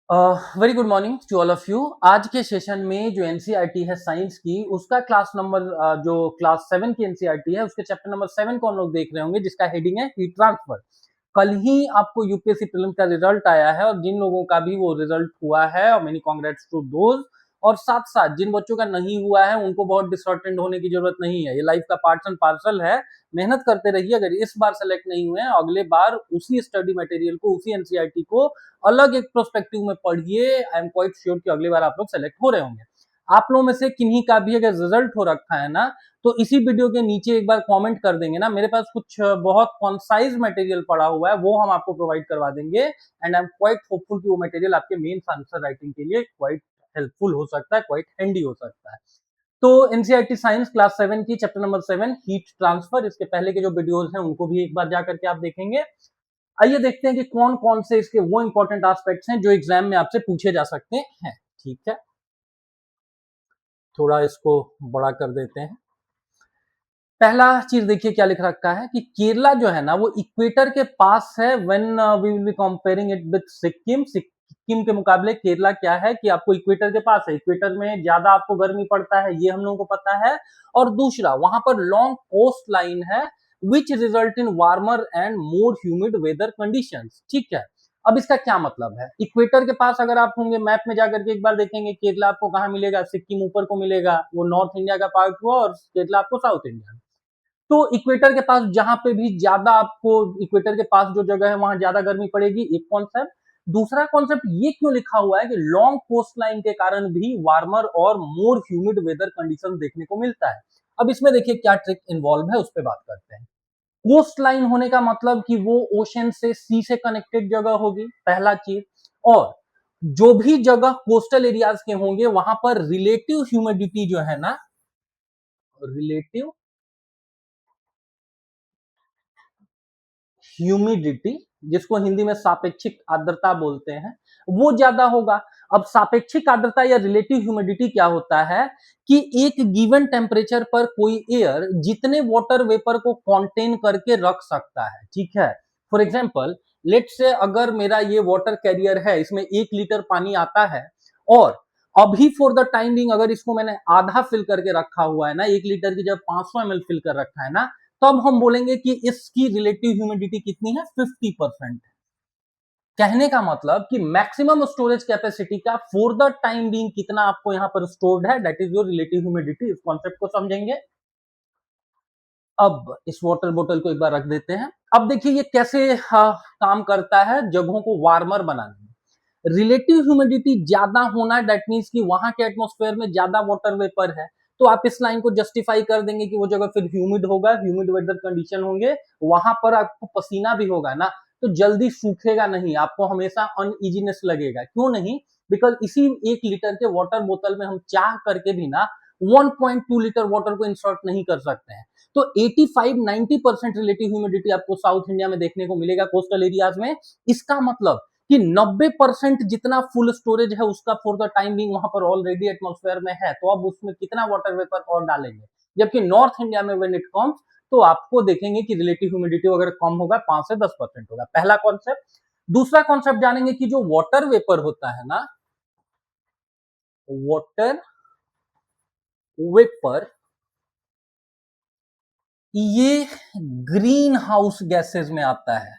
Very good morning to all of you. आज के session में जो एनसीईआरटी है साइंस की, उसका क्लास नंबर जो क्लास 7 की एनसीईआरटी है उसके चैप्टर नंबर 7 को हम लोग देख रहे होंगे, जिसका हेडिंग है हीट ट्रांसफर। कल ही आपको यूपीएससी प्रीलिम्स का रिजल्ट आया है और जिन लोगों का भी वो रिजल्ट हुआ है, और मेनी कांग्रेट्स टू दोज। और साथ साथ जिन बच्चों का नहीं हुआ है उनको बहुत डिसऑर्टेंड होने की जरूरत नहीं है, ये लाइफ का पार्ट्स एंड पार्सल है। मेहनत करते रहिए। अगर इस बार सेलेक्ट नहीं हुए, अगले बार उसी स्टडी मटेरियल को, उसी एनसीईआरटी को अलग एक प्रोस्पेक्टिव में पढ़िए। आई एम क्वाइट श्योर कि अगली बार आप लोग सेलेक्ट हो रहे होंगे। आप लोगों में से किन्हीं का भी अगर रिजल्ट हो रखा है ना, तो इसी वीडियो के नीचे एक बार कमेंट कर देंगे ना, मेरे पास कुछ बहुत कॉन्साइज मटेरियल पड़ा हुआ है, वो हम आपको प्रोवाइड करवा देंगे। And I am quite hopeful कि वो मटेरियल आपके मेंस आंसर राइटिंग के लिए क्वाइट हेल्पफुल हो सकता है, क्वाइट हैंडी हो सकता है। तो एनसीईआरटी साइंस क्लास 7 की चैप्टर नंबर 7 हीट ट्रांसफर, इसके पहले के जो वीडियोस हैं उनको भी एक बार जाकर के आप देखेंगे। आइए देखते हैं कि कौन कौन से इसके वो इंपॉर्टेंट एस्पेक्ट्स हैं जो एग्जाम में आपसे पूछे जा सकते हैं। ठीक है, थोड़ा इसको बड़ा कर देते हैं। पहला चीज देखिए क्या लिख रखा है कि केरला जो है ना वो इक्वेटर के पास है। When we will be comparing it with Sikkim, Sikkim के मुकाबले केरला क्या है कि आपको इक्वेटर के पास है, इक्वेटर में ज्यादा आपको गर्मी पड़ता है, ये हम लोगों को पता है। और दूसरा, वहां पर लॉन्ग कोस्ट लाइन है which result in warmer and more humid weather conditions. ठीक है, अब इसका क्या मतलब है? इक्वेटर के पास अगर आप होंगे, मैप में जाकर के एक बार देखेंगे केरला आपको कहाँ मिलेगा, सिक्किम ऊपर को मिलेगा, वो नॉर्थ इंडिया का पार्ट हुआ, और केरला आपको साउथ इंडिया। तो इक्वेटर के पास जहां पे भी ज्यादा आपको, इक्वेटर के पास जो जगह है वहां ज्यादा गर्मी पड़ेगी, एक कॉन्सेप्ट। दूसरा कॉन्सेप्ट ये क्यों लिखा हुआ है कि लॉन्ग कोस्ट लाइन के कारण भी वार्मर और मोर ह्यूमिड वेदर कंडीशन देखने को मिलता है। अब इसमें देखिए क्या ट्रिक इन्वॉल्व है, उस पर बात करते हैं। कोस्ट लाइन होने का मतलब कि वो ओशन से, सी से कनेक्टेड जगह होगी, पहला चीज। और जो भी जगह कोस्टल एरियाज के होंगे वहां पर रिलेटिव ह्यूमिडिटी जो है ना, रिलेटिव ह्यूमिडिटी, जिसको हिंदी में सापेक्षिक आर्द्रता बोलते हैं, वो ज्यादा होगा। अब सापेक्षिक आर्द्रता या रिलेटिव ह्यूमिडिटी क्या होता है कि एक गिवन टेम्परेचर पर कोई एयर जितने वाटर वेपर को कंटेन करके रख सकता है। ठीक है, फॉर एग्जांपल लेट से अगर मेरा ये वाटर कैरियर है, इसमें 1 लीटर पानी आता है, और अभी फॉर द टाइम बिंग अगर इसको मैंने आधा फिल करके रखा हुआ है ना, 1 लीटर की जब 500 ml फिल कर रखा है ना, तब हम बोलेंगे कि इसकी रिलेटिव ह्यूमिडिटी कितनी है, 50%। कहने का मतलब कि मैक्सिमम स्टोरेज कैपेसिटी का फॉर द टाइम बीइंग कितना आपको यहां पर स्टोर्ड है, that is your relative humidity. इस कॉन्सेप्ट को समझेंगे। अब इस वाटर बोतल को एक बार रख देते हैं। अब देखिए ये कैसे काम करता है जगहों को वार्मर बनाने में। रिलेटिव ह्यूमिडिटी ज्यादा होना, दैट मीन्स कि वहां के एटमॉस्फेयर में ज्यादा वाटर वेपर है, तो आप इस लाइन को जस्टिफाई कर देंगे कि वो जगह फिर ह्यूमिड होगा, ह्यूमिड वेदर कंडीशन होंगे, वहां पर आपको पसीना भी होगा ना, तो जल्दी सूखेगा नहीं, आपको हमेशा अनइजीनेस लगेगा। क्यों नहीं? बिकॉज इसी 1 लीटर के वाटर बोतल में हम चाह करके भी ना 1.2 लीटर वाटर को इंसर्ट नहीं कर सकते हैं। तो 85-90% रिलेटिव ह्यूमिडिटी आपको साउथ इंडिया में देखने को मिलेगा, कोस्टल एरियाज में। इसका मतलब कि 90% जितना फुल स्टोरेज है उसका फॉर द टाइम बिंग वहां पर ऑलरेडी एटमॉस्फेयर में है, तो अब उसमें कितना वाटर वेपर और डालेंगे। जबकि नॉर्थ इंडिया में व्हेन इट कम्स, तो आपको देखेंगे कि रिलेटिव ह्यूमिडिटी अगर कम होगा 5 से 10% होगा। पहला कॉन्सेप्ट। दूसरा कॉन्सेप्ट जानेंगे कि जो वाटर वेपर होता है ना, वाटर वेपर, ये ग्रीन हाउस गैसेज में आता है।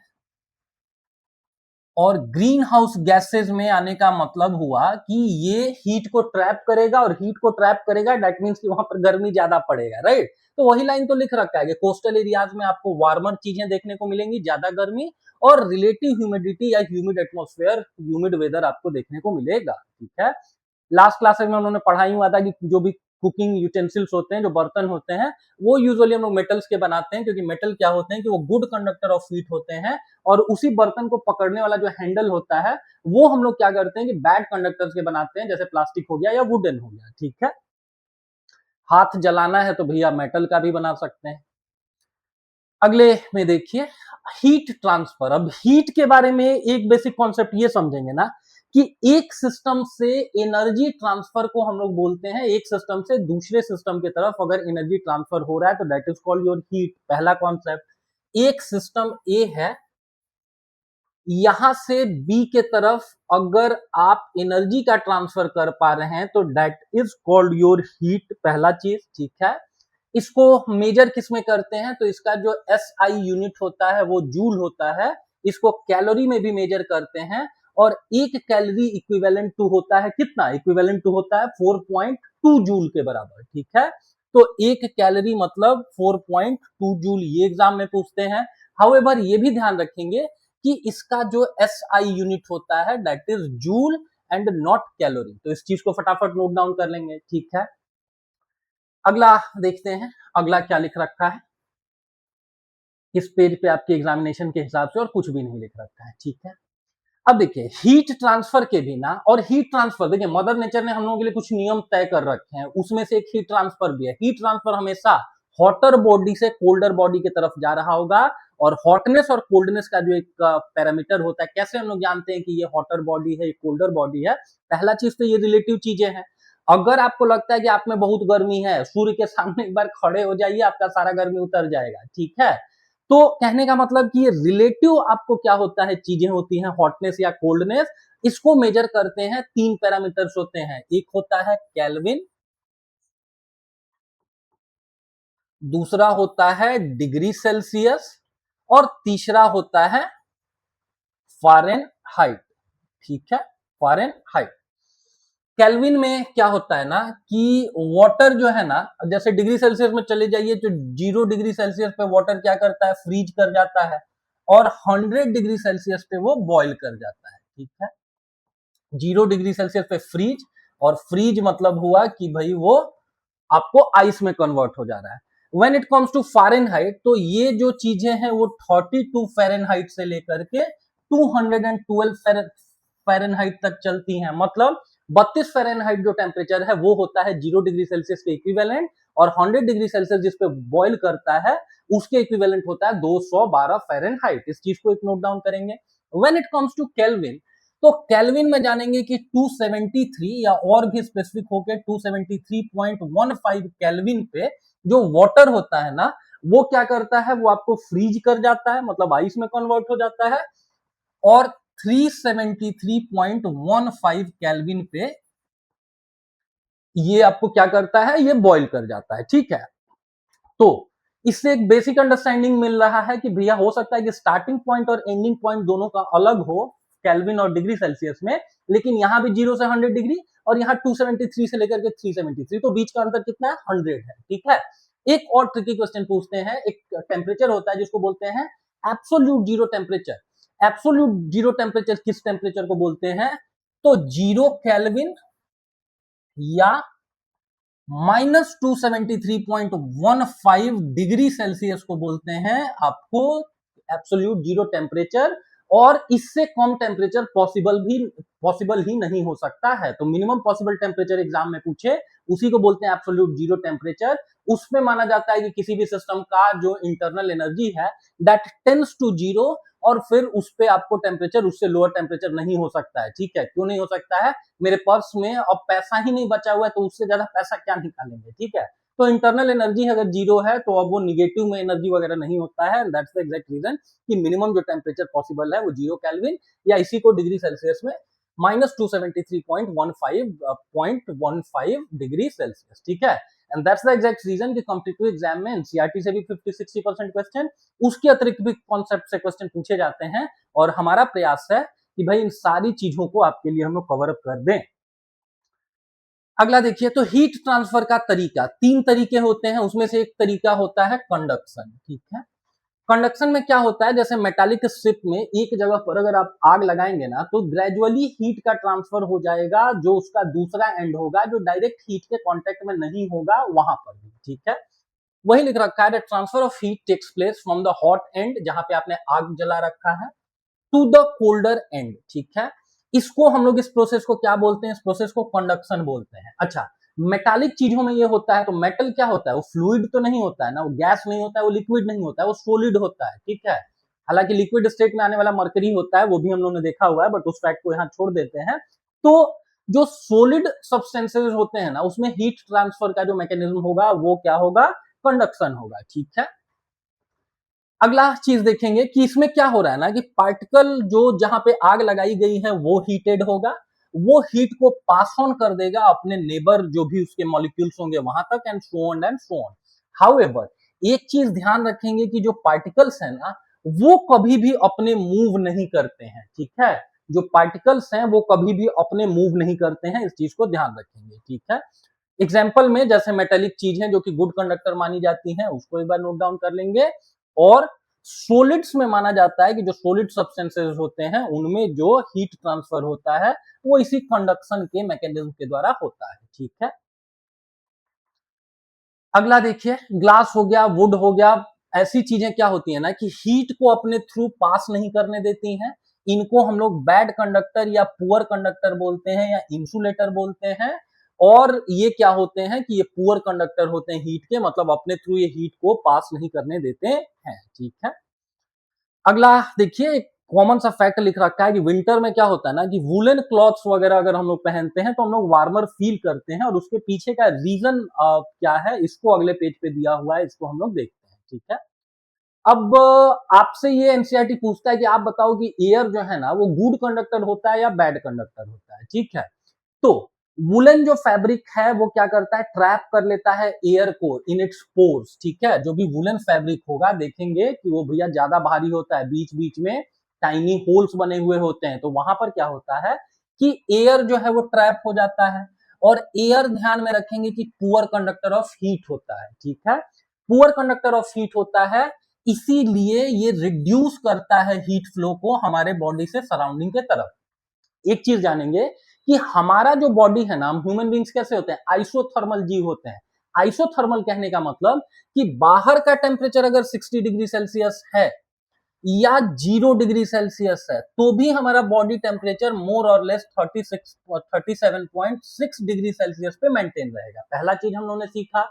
और ग्रीन हाउस गैसेज में आने का मतलब हुआ कि ये हीट को ट्रैप करेगा, और हीट को ट्रैप करेगा दैट मींस कि वहां पर गर्मी ज्यादा पड़ेगा, राइट? तो वही लाइन तो लिख रखा है कि कोस्टल एरियाज में आपको वार्मर चीजें देखने को मिलेंगी, ज्यादा गर्मी, और रिलेटिव ह्यूमिडिटी या ह्यूमिड एटमॉस्फेयर, ह्यूमिड वेदर आपको देखने को मिलेगा। ठीक है, लास्ट क्लासेस में उन्होंने पढ़ाई हुआ था कि जो भी कुकिंग यूटेंसिल्स होते हैं, जो बर्तन होते हैं, वो यूजुअली हम लोग मेटल्स के बनाते हैं, क्योंकि मेटल क्या होते हैं कि वो गुड कंडक्टर ऑफ हीट होते हैं। और उसी बर्तन को पकड़ने वाला जो हैंडल होता है, वो हम लोग क्या करते हैं कि बैड कंडक्टर्स के बनाते हैं, जैसे प्लास्टिक हो गया या वुडन हो गया। ठीक है, हाथ जलाना है तो भैया मेटल का भी बना सकते हैं। अगले में देखिए हीट ट्रांसफर। अब हीट के बारे में एक बेसिक कॉन्सेप्ट ये समझेंगे ना कि एक सिस्टम से एनर्जी ट्रांसफर को हम लोग बोलते हैं, एक सिस्टम से दूसरे सिस्टम की तरफ अगर एनर्जी ट्रांसफर हो रहा है तो that is called your heat. पहला कॉन्सेप्ट। एक सिस्टम ए है, यहां से बी के तरफ अगर आप एनर्जी का ट्रांसफर कर पा रहे हैं तो that is called your heat, पहला चीज, ठीक है। इसको मेजर किस में करते हैं, तो इसका जो एस आई यूनिट होता है वो जूल होता है। इसको कैलोरी में भी मेजर करते हैं, और एक कैलोरी इक्विवेलेंट टू होता है कितना, इक्विवेलेंट टू होता है 4.2 जूल के बराबर, ठीक है। तो एक कैलोरी मतलब 4.2 जूल, ये एग्जाम में पूछते हैं। हाउएवर ये भी ध्यान रखेंगे कि इसका जो एस आई यूनिट होता है that is joule and not calorie, तो इस चीज को फटाफट नोट डाउन कर लेंगे, ठीक है। अगला देखते हैं, अगला क्या लिख रखा है इस पेज पे आपके एग्जामिनेशन के हिसाब से, और कुछ भी नहीं लिख रखा है, ठीक है। अब देखिए हीट ट्रांसफर के बिना, और हीट ट्रांसफर देखिए मदर नेचर ने हम लोगों के लिए कुछ नियम तय कर रखे हैं, उसमें से एक हीट ट्रांसफर भी है। हीट ट्रांसफर हमेशा हॉटर बॉडी से कोल्डर बॉडी की तरफ जा रहा होगा, और हॉटनेस और कोल्डनेस का जो एक पैरामीटर होता है, कैसे हम लोग जानते हैं कि ये हॉटर बॉडी है, ये कोल्डर बॉडी है। पहला चीज तो ये रिलेटिव चीजें हैं। अगर आपको लगता है कि आप में बहुत गर्मी है, सूर्य के सामने एक बार खड़े हो जाइए, आपका सारा गर्मी उतर जाएगा, ठीक है। तो कहने का मतलब कि ये रिलेटिव आपको क्या होता है, चीजें होती हैं, हॉटनेस या कोल्डनेस। इसको मेजर करते हैं, तीन पैरामीटर्स होते हैं, एक होता है केल्विन, दूसरा होता है डिग्री सेल्सियस, और तीसरा होता है फारेनहाइट, ठीक है, फारेनहाइट। केल्विन में क्या होता है ना कि वाटर जो है ना, जैसे डिग्री सेल्सियस में चले जाइए तो 0 डिग्री सेल्सियस पे वाटर क्या करता है, फ्रीज कर जाता है, और 100 डिग्री सेल्सियस पे वो बॉईल कर जाता है, ठीक है। 0 डिग्री सेल्सियस पे फ्रीज, और फ्रीज मतलब हुआ कि भाई वो आपको आइस में कन्वर्ट हो जा रहा है। When it comes to Fahrenheit, तो ये जो चीजें हैं वो 32 फारेनहाइट से लेकर के 212 फारेनहाइट तक चलती हैं। मतलब 32 फारेनहाइट जो टेम्परेचर है वो होता है 0 डिग्री सेल्सियस के इक्विवेलेंट, और 100 डिग्री सेल्सियस जिस पे बॉईल करता है उसके इक्विवेलेंट होता है 212 फारेनहाइट। इस चीज को एक नोट डाउन करेंगे। When it comes to Kelvin, तो केल्विन में जानेंगे कि 273 या और भी स्पेसिफिक होकर 273.15 केल्विन पे जो वाटर होता है ना, वो क्या करता है, वो आपको फ्रीज कर जाता है, मतलब आइस में कन्वर्ट हो जाता है, और 373.15 केल्विन पे ये आपको क्या करता है, ये बॉईल कर जाता है, ठीक है। तो इससे एक बेसिक अंडरस्टैंडिंग मिल रहा है कि भैया हो सकता है कि स्टार्टिंग पॉइंट और एंडिंग पॉइंट दोनों का अलग हो केल्विन और डिग्री सेल्सियस में, लेकिन यहां भी 0 से 100 डिग्री, और यहाँ 273 से लेकर के 373, तो बीच का अंतर कितना है, 100 है, ठीक है। एक और ट्रिकी क्वेश्चन पूछते हैं। एक टेम्परेचर होता है जिसको बोलते हैं absolute zero temperature. Absolute zero temperature किस टेम्परेचर को बोलते हैं, तो 0 केल्विन या -273.15 डिग्री सेल्सियस को बोलते हैं आपको एब्सोल्यूट जीरो टेम्परेचर, और इससे कम टेम्परेचर पॉसिबल ही नहीं हो सकता है। तो मिनिमम पॉसिबल टेम्परेचर एग्जाम में पूछे उसी को बोलते हैं एब्सोल्यूट जीरो टेम्परेचर। उसमें माना जाता है कि किसी भी सिस्टम का जो इंटरनल एनर्जी है दैट टेंड्स टू जीरो, और फिर उस पे आपको टेम्परेचर उससे लोअर टेम्परेचर नहीं हो सकता है, ठीक है। क्यों नहीं हो सकता है, मेरे पर्स में अब पैसा ही नहीं बचा हुआ है, तो उससे ज्यादा पैसा क्या निकालेंगे, ठीक है। तो इंटरनल एनर्जी अगर जीरो है तो अब वो निगेटिव में एनर्जी वगैरह नहीं होता है, दैट्स द एग्जैक्ट रीजन कि मिनिमम जो टेम्परेचर पॉसिबल है वो 0 केल्विन, या इसी को डिग्री सेल्सियस में -273.15 डिग्री सेल्सियस, ठीक है। And that's the exact reason कि कॉम्पिटिटिव एग्जाम में एनसीईआरटी से भी 50-60% क्वेश्चन, उसके अतिरिक्त भी कॉन्सेप्ट से क्वेश्चन पूछे जाते हैं, और हमारा प्रयास है कि भाई इन सारी चीजों को आपके लिए हम लोग कवर अप कर दें। अगला देखिए, तो हीट ट्रांसफर का तरीका, तीन तरीके होते हैं, उसमें से एक तरीका होता है कंडक्शन, ठीक है। कंडक्शन में क्या होता है, जैसे मेटालिक स्ट्रिप में एक जगह पर अगर आप आग लगाएंगे ना, तो ग्रेजुअली हीट का ट्रांसफर हो जाएगा, जो उसका दूसरा एंड होगा जो डायरेक्ट हीट के कांटेक्ट में नहीं होगा वहां पर भी, ठीक है। वही लिख रखा है, transfer of heat takes place from the hot end, जहां पे आपने आग जला रखा है, टू द कोल्डर एंड, ठीक है। इसको हम लोग, इस प्रोसेस को क्या बोलते हैं, इस प्रोसेस को कंडक्शन बोलते हैं। अच्छा, मेटालिक चीजों में ये होता है, तो मेटल क्या होता है, वो फ्लूइड तो नहीं होता है ना, वो गैस नहीं होता है, वो लिक्विड नहीं होता है, वो सॉलिड होता है, ठीक है। हालांकि लिक्विड स्टेट में आने वाला मरकरी होता है, वो भी हम लोगों ने देखा हुआ है, बट उस फैक्ट को यहाँ छोड़ देते हैं। तो जो सॉलिड सब्सटेंसेस होते हैं ना, उसमें हीट ट्रांसफर का जो मैकेनिज्म होगा वो क्या होगा, कंडक्शन होगा, ठीक है। अगला चीज देखेंगे कि इसमें क्या हो रहा है ना कि पार्टिकल जो जहां पे आग लगाई गई है वो हीटेड होगा, वो हीट को पास ऑन कर देगा अपने नेबर जो भी उसके मॉलिक्यूल्स होंगे वहां तक, and so on and so on. However, एक चीज ध्यान रखेंगे कि जो पार्टिकल्स है ना वो कभी भी अपने मूव नहीं करते हैं, ठीक है। जो पार्टिकल्स हैं वो कभी भी अपने मूव नहीं करते हैं, इस चीज को ध्यान रखेंगे, ठीक है। एग्जाम्पल में जैसे मेटेलिक चीज है जो कि गुड कंडक्टर मानी जाती है उसको एक बार नोट डाउन कर लेंगे। और सोलिड्स में माना जाता है कि जो सोलिड सब्सटेंसेस होते हैं उनमें जो हीट ट्रांसफर होता है वो इसी कंडक्शन के मैकेनिज्म के द्वारा होता है, ठीक है। अगला देखिए, ग्लास हो गया, वुड हो गया, ऐसी चीजें क्या होती है ना कि हीट को अपने थ्रू पास नहीं करने देती हैं। इनको हम लोग बैड कंडक्टर या पुअर कंडक्टर बोलते हैं या इंसुलेटर बोलते हैं। और ये क्या होते हैं कि ये पुअर कंडक्टर होते हैं हीट के, मतलब अपने थ्रू ये हीट को पास नहीं करने देते हैं, ठीक है। अगला देखिए, एक कॉमन सा फैक्ट लिख रखा है कि विंटर में क्या होता है ना कि वुलन क्लॉथ्स वगैरह अगर हम लोग पहनते हैं तो हम लोग वार्मर फील करते हैं, और उसके पीछे का रीजन क्या है इसको अगले पेज पे दिया हुआ है, इसको हम लोग देखते हैं, ठीक है। अब आपसे ये एनसीईआरटी पूछता है कि आप बताओ कि एयर जो है ना वो गुड कंडक्टर होता है या बैड कंडक्टर होता है, ठीक है। तो वुलन जो फैब्रिक है वो क्या करता है, ट्रैप कर लेता है एयर को इन इट्स पोर्स, ठीक है। जो भी वुलन फैब्रिक होगा देखेंगे कि वो भैया ज्यादा भारी होता है, बीच बीच में टाइनी होल्स बने हुए होते हैं, तो वहां पर क्या होता है कि एयर जो है वो ट्रैप हो जाता है। और एयर ध्यान में रखेंगे कि पुअर कंडक्टर ऑफ हीट होता है, ठीक है। पुअर कंडक्टर ऑफ हीट होता है, इसीलिए ये रिड्यूस करता है हीट फ्लो को हमारे बॉडी से सराउंडिंग के तरफ। एक चीज जानेंगे कि हमारा जो बॉडी है ना, हम ह्यूमन बींग्स कैसे होते हैं, आइसोथर्मल जीव होते हैं। आइसोथर्मल कहने का मतलब कि बाहर का टेम्परेचर अगर 60 डिग्री सेल्सियस है या 0 डिग्री सेल्सियस है तो भी हमारा बॉडी टेम्परेचर मोर और लेस 37.6 डिग्री सेल्सियस पे मेंटेन रहेगा। पहला चीज हम लोगों ने सीखा।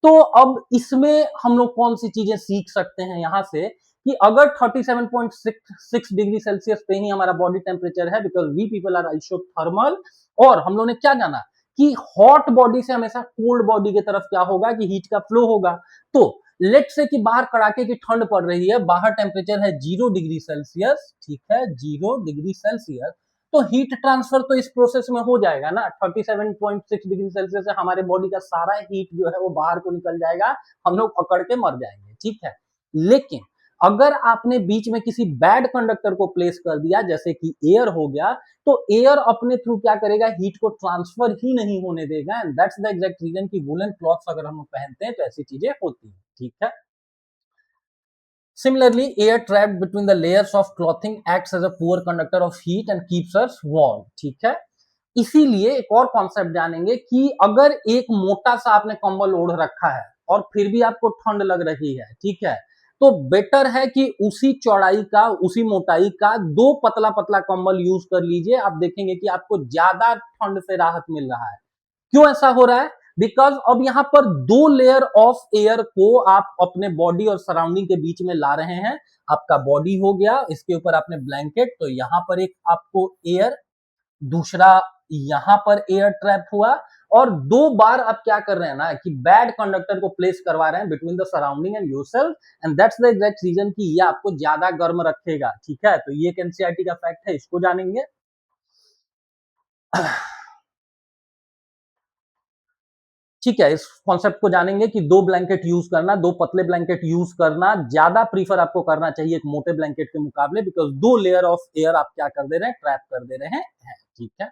तो अब इसमें हम लोग कौन सी चीजें सीख सकते हैं यहां से कि अगर 37.6 डिग्री सेल्सियस पे ही हमारा बॉडी टेम्परेचर है, because we people are isothermal, और हम लोगों ने क्या जाना कि हॉट बॉडी से हमेशा कोल्ड बॉडी की तरफ क्या होगा कि हीट का फ्लो होगा। तो लेट से कि बाहर कड़ाके की ठंड पड़ रही है, बाहर टेम्परेचर है 0 डिग्री सेल्सियस, ठीक है, 0 डिग्री सेल्सियस, तो हीट ट्रांसफर तो इस प्रोसेस में हो जाएगा ना। 37.6 डिग्री सेल्सियस से हमारे बॉडी का सारा हीट जो है वो बाहर को निकल जाएगा, हम लोग अकड़ के मर जाएंगे, ठीक है। लेकिन अगर आपने बीच में किसी बैड कंडक्टर को प्लेस कर दिया जैसे कि एयर हो गया, तो एयर अपने थ्रू क्या करेगा, हीट को ट्रांसफर ही नहीं होने देगा, and that's the exact reason कि वुलन क्लॉथ्स अगर हम लोग पहनते हैं तो ऐसी चीजें होती हैं, ठीक है। Similarly, air trapped between the layers of clothing acts as a poor conductor of heat and keeps us warm, ठीक है। इसीलिए एक और कॉन्सेप्ट जानेंगे कि अगर एक मोटा सा आपने कंबल ओढ़ रखा है और फिर भी आपको ठंड लग रही है, ठीक है, तो बेटर है कि उसी चौड़ाई का, उसी मोटाई का दो पतला पतला कंबल यूज कर लीजिए। आप देखेंगे कि आपको ज्यादा ठंड से राहत मिल रहा है। क्यों ऐसा हो रहा है, बिकॉज अब यहां पर दो लेयर ऑफ एयर को आप अपने बॉडी और सराउंडिंग के बीच में ला रहे हैं। आपका बॉडी हो गया, इसके ऊपर आपने ब्लैंकेट, तो यहां पर एक आपको एयर, दूसरा यहां पर एयर ट्रैप हुआ, और दो बार आप क्या कर रहे हैं ना कि बैड कंडक्टर को प्लेस करवा रहे हैं between the surrounding and yourself, and that's the exact reason कि ये आपको ज्यादा गर्म रखेगा, ठीक है। तो ये एक एनसीईआरटी का फैक्ट है, इसको जानेंगे। ठीक है, इस कॉन्सेप्ट को जानेंगे कि दो ब्लैंकेट यूज करना, दो पतले ब्लैंकेट यूज करना ज्यादा प्रीफर आपको करना चाहिए एक मोटे ब्लैंकेट के मुकाबले, बिकॉज दो लेयर ऑफ एयर आप क्या कर दे रहे हैं, ट्रैप कर दे रहे हैं, ठीक है।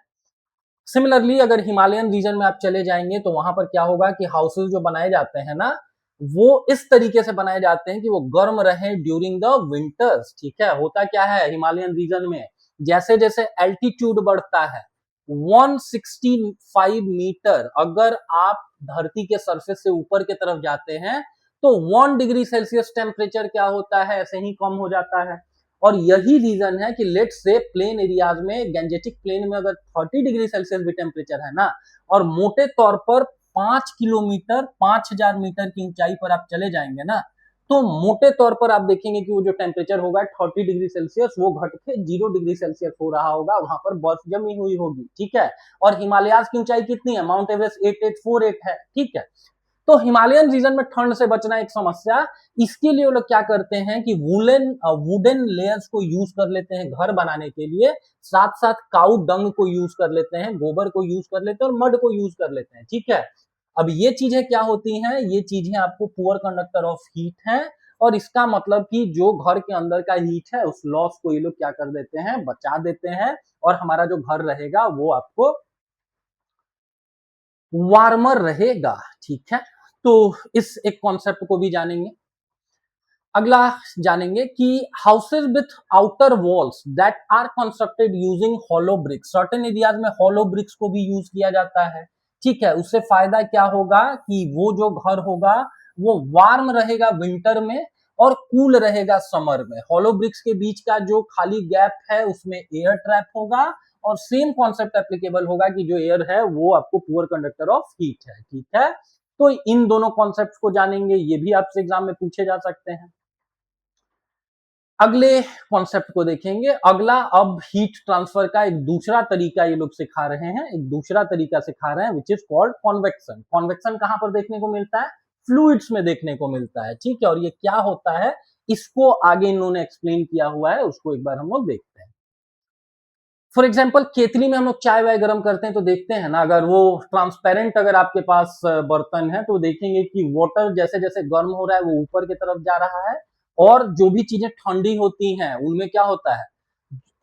सिमिलरली अगर हिमालयन रीजन में आप चले जाएंगे तो वहां पर क्या होगा कि हाउसेस जो बनाए जाते हैं ना वो इस तरीके से बनाए जाते हैं कि वो गर्म रहे ड्यूरिंग द विंटर्स, ठीक है। होता क्या है हिमालयन रीजन में, जैसे जैसे एल्टीट्यूड बढ़ता है 165 मीटर, अगर आप धरती के सरफेस से ऊपर की तरफ जाते हैं तो 1 डिग्री सेल्सियस टेम्परेचर क्या होता है, ऐसे ही कम हो जाता है। और यही रीजन है कि लेट से प्लेन एरियाज में, गैंजेटिक प्लेन में अगर 30 डिग्री सेल्सियस भी टेम्परेचर है ना, और मोटे तौर पर 5 किलोमीटर 5000 मीटर की ऊंचाई पर आप चले जाएंगे ना, तो मोटे तौर पर आप देखेंगे कि वो जो टेम्परेचर होगा 30 डिग्री सेल्सियस वो घट के 0 डिग्री सेल्सियस हो रहा होगा, वहां पर बर्फ जमी हुई होगी, ठीक है। और हिमालयाज की ऊंचाई कितनी है, माउंट एवरेस्ट 8848 है, ठीक है। तो हिमालयन रीजन में ठंड से बचना एक समस्या, इसके लिए वो लोग क्या करते हैं कि वुडन लेयर्स को यूज कर लेते हैं घर बनाने के लिए, साथ साथ काऊ डंग को यूज कर लेते हैं, गोबर को यूज कर लेते हैं और मड को यूज कर लेते हैं, ठीक है। अब ये चीजें क्या होती हैं, ये चीजें आपको पुअर कंडक्टर ऑफ हीट है, और इसका मतलब कि जो घर के अंदर का हीट है उस लॉस को ये लोग क्या कर देते हैं, बचा देते हैं, और हमारा जो घर रहेगा वो आपको वार्मर रहेगा, ठीक है। तो इस एक कॉन्सेप्ट को भी जानेंगे। अगला जानेंगे कि houses with outer walls that are constructed using hollow bricks, certain areas में हॉलो ब्रिक्स को भी यूज किया जाता है, ठीक है। उससे फायदा क्या होगा कि वो जो घर होगा वो वार्म रहेगा विंटर में और कूल रहेगा समर में। हॉलो ब्रिक्स के बीच का जो खाली गैप है उसमें एयर ट्रैप होगा, और सेम कॉन्सेप्ट एप्लीकेबल होगा कि जो एयर है वो आपको पुअर कंडक्टर ऑफ हीट है, ठीक है। तो इन दोनों कॉन्सेप्ट को जानेंगे, ये भी आपसे एग्जाम में पूछे जा सकते हैं। अगले कॉन्सेप्ट को देखेंगे। अगला अब हीट ट्रांसफर का एक दूसरा तरीका ये लोग सिखा रहे हैं, एक दूसरा तरीका सिखा रहे हैं which is called convection. Convection कहां पर देखने को मिलता है, फ्लूइड्स में देखने को मिलता है, ठीक है। और ये क्या होता है इसको आगे इन्होंने एक्सप्लेन किया हुआ है, उसको एक बार हम लोग देखते हैं। फॉर एग्जाम्पल केतली में हम लोग चाय वाय गर्म करते हैं तो देखते हैं ना, अगर वो ट्रांसपेरेंट अगर आपके पास बर्तन है तो देखेंगे कि वाटर जैसे जैसे गर्म हो रहा है वो ऊपर की तरफ जा रहा है, और जो भी चीजें ठंडी होती हैं उनमें क्या होता है,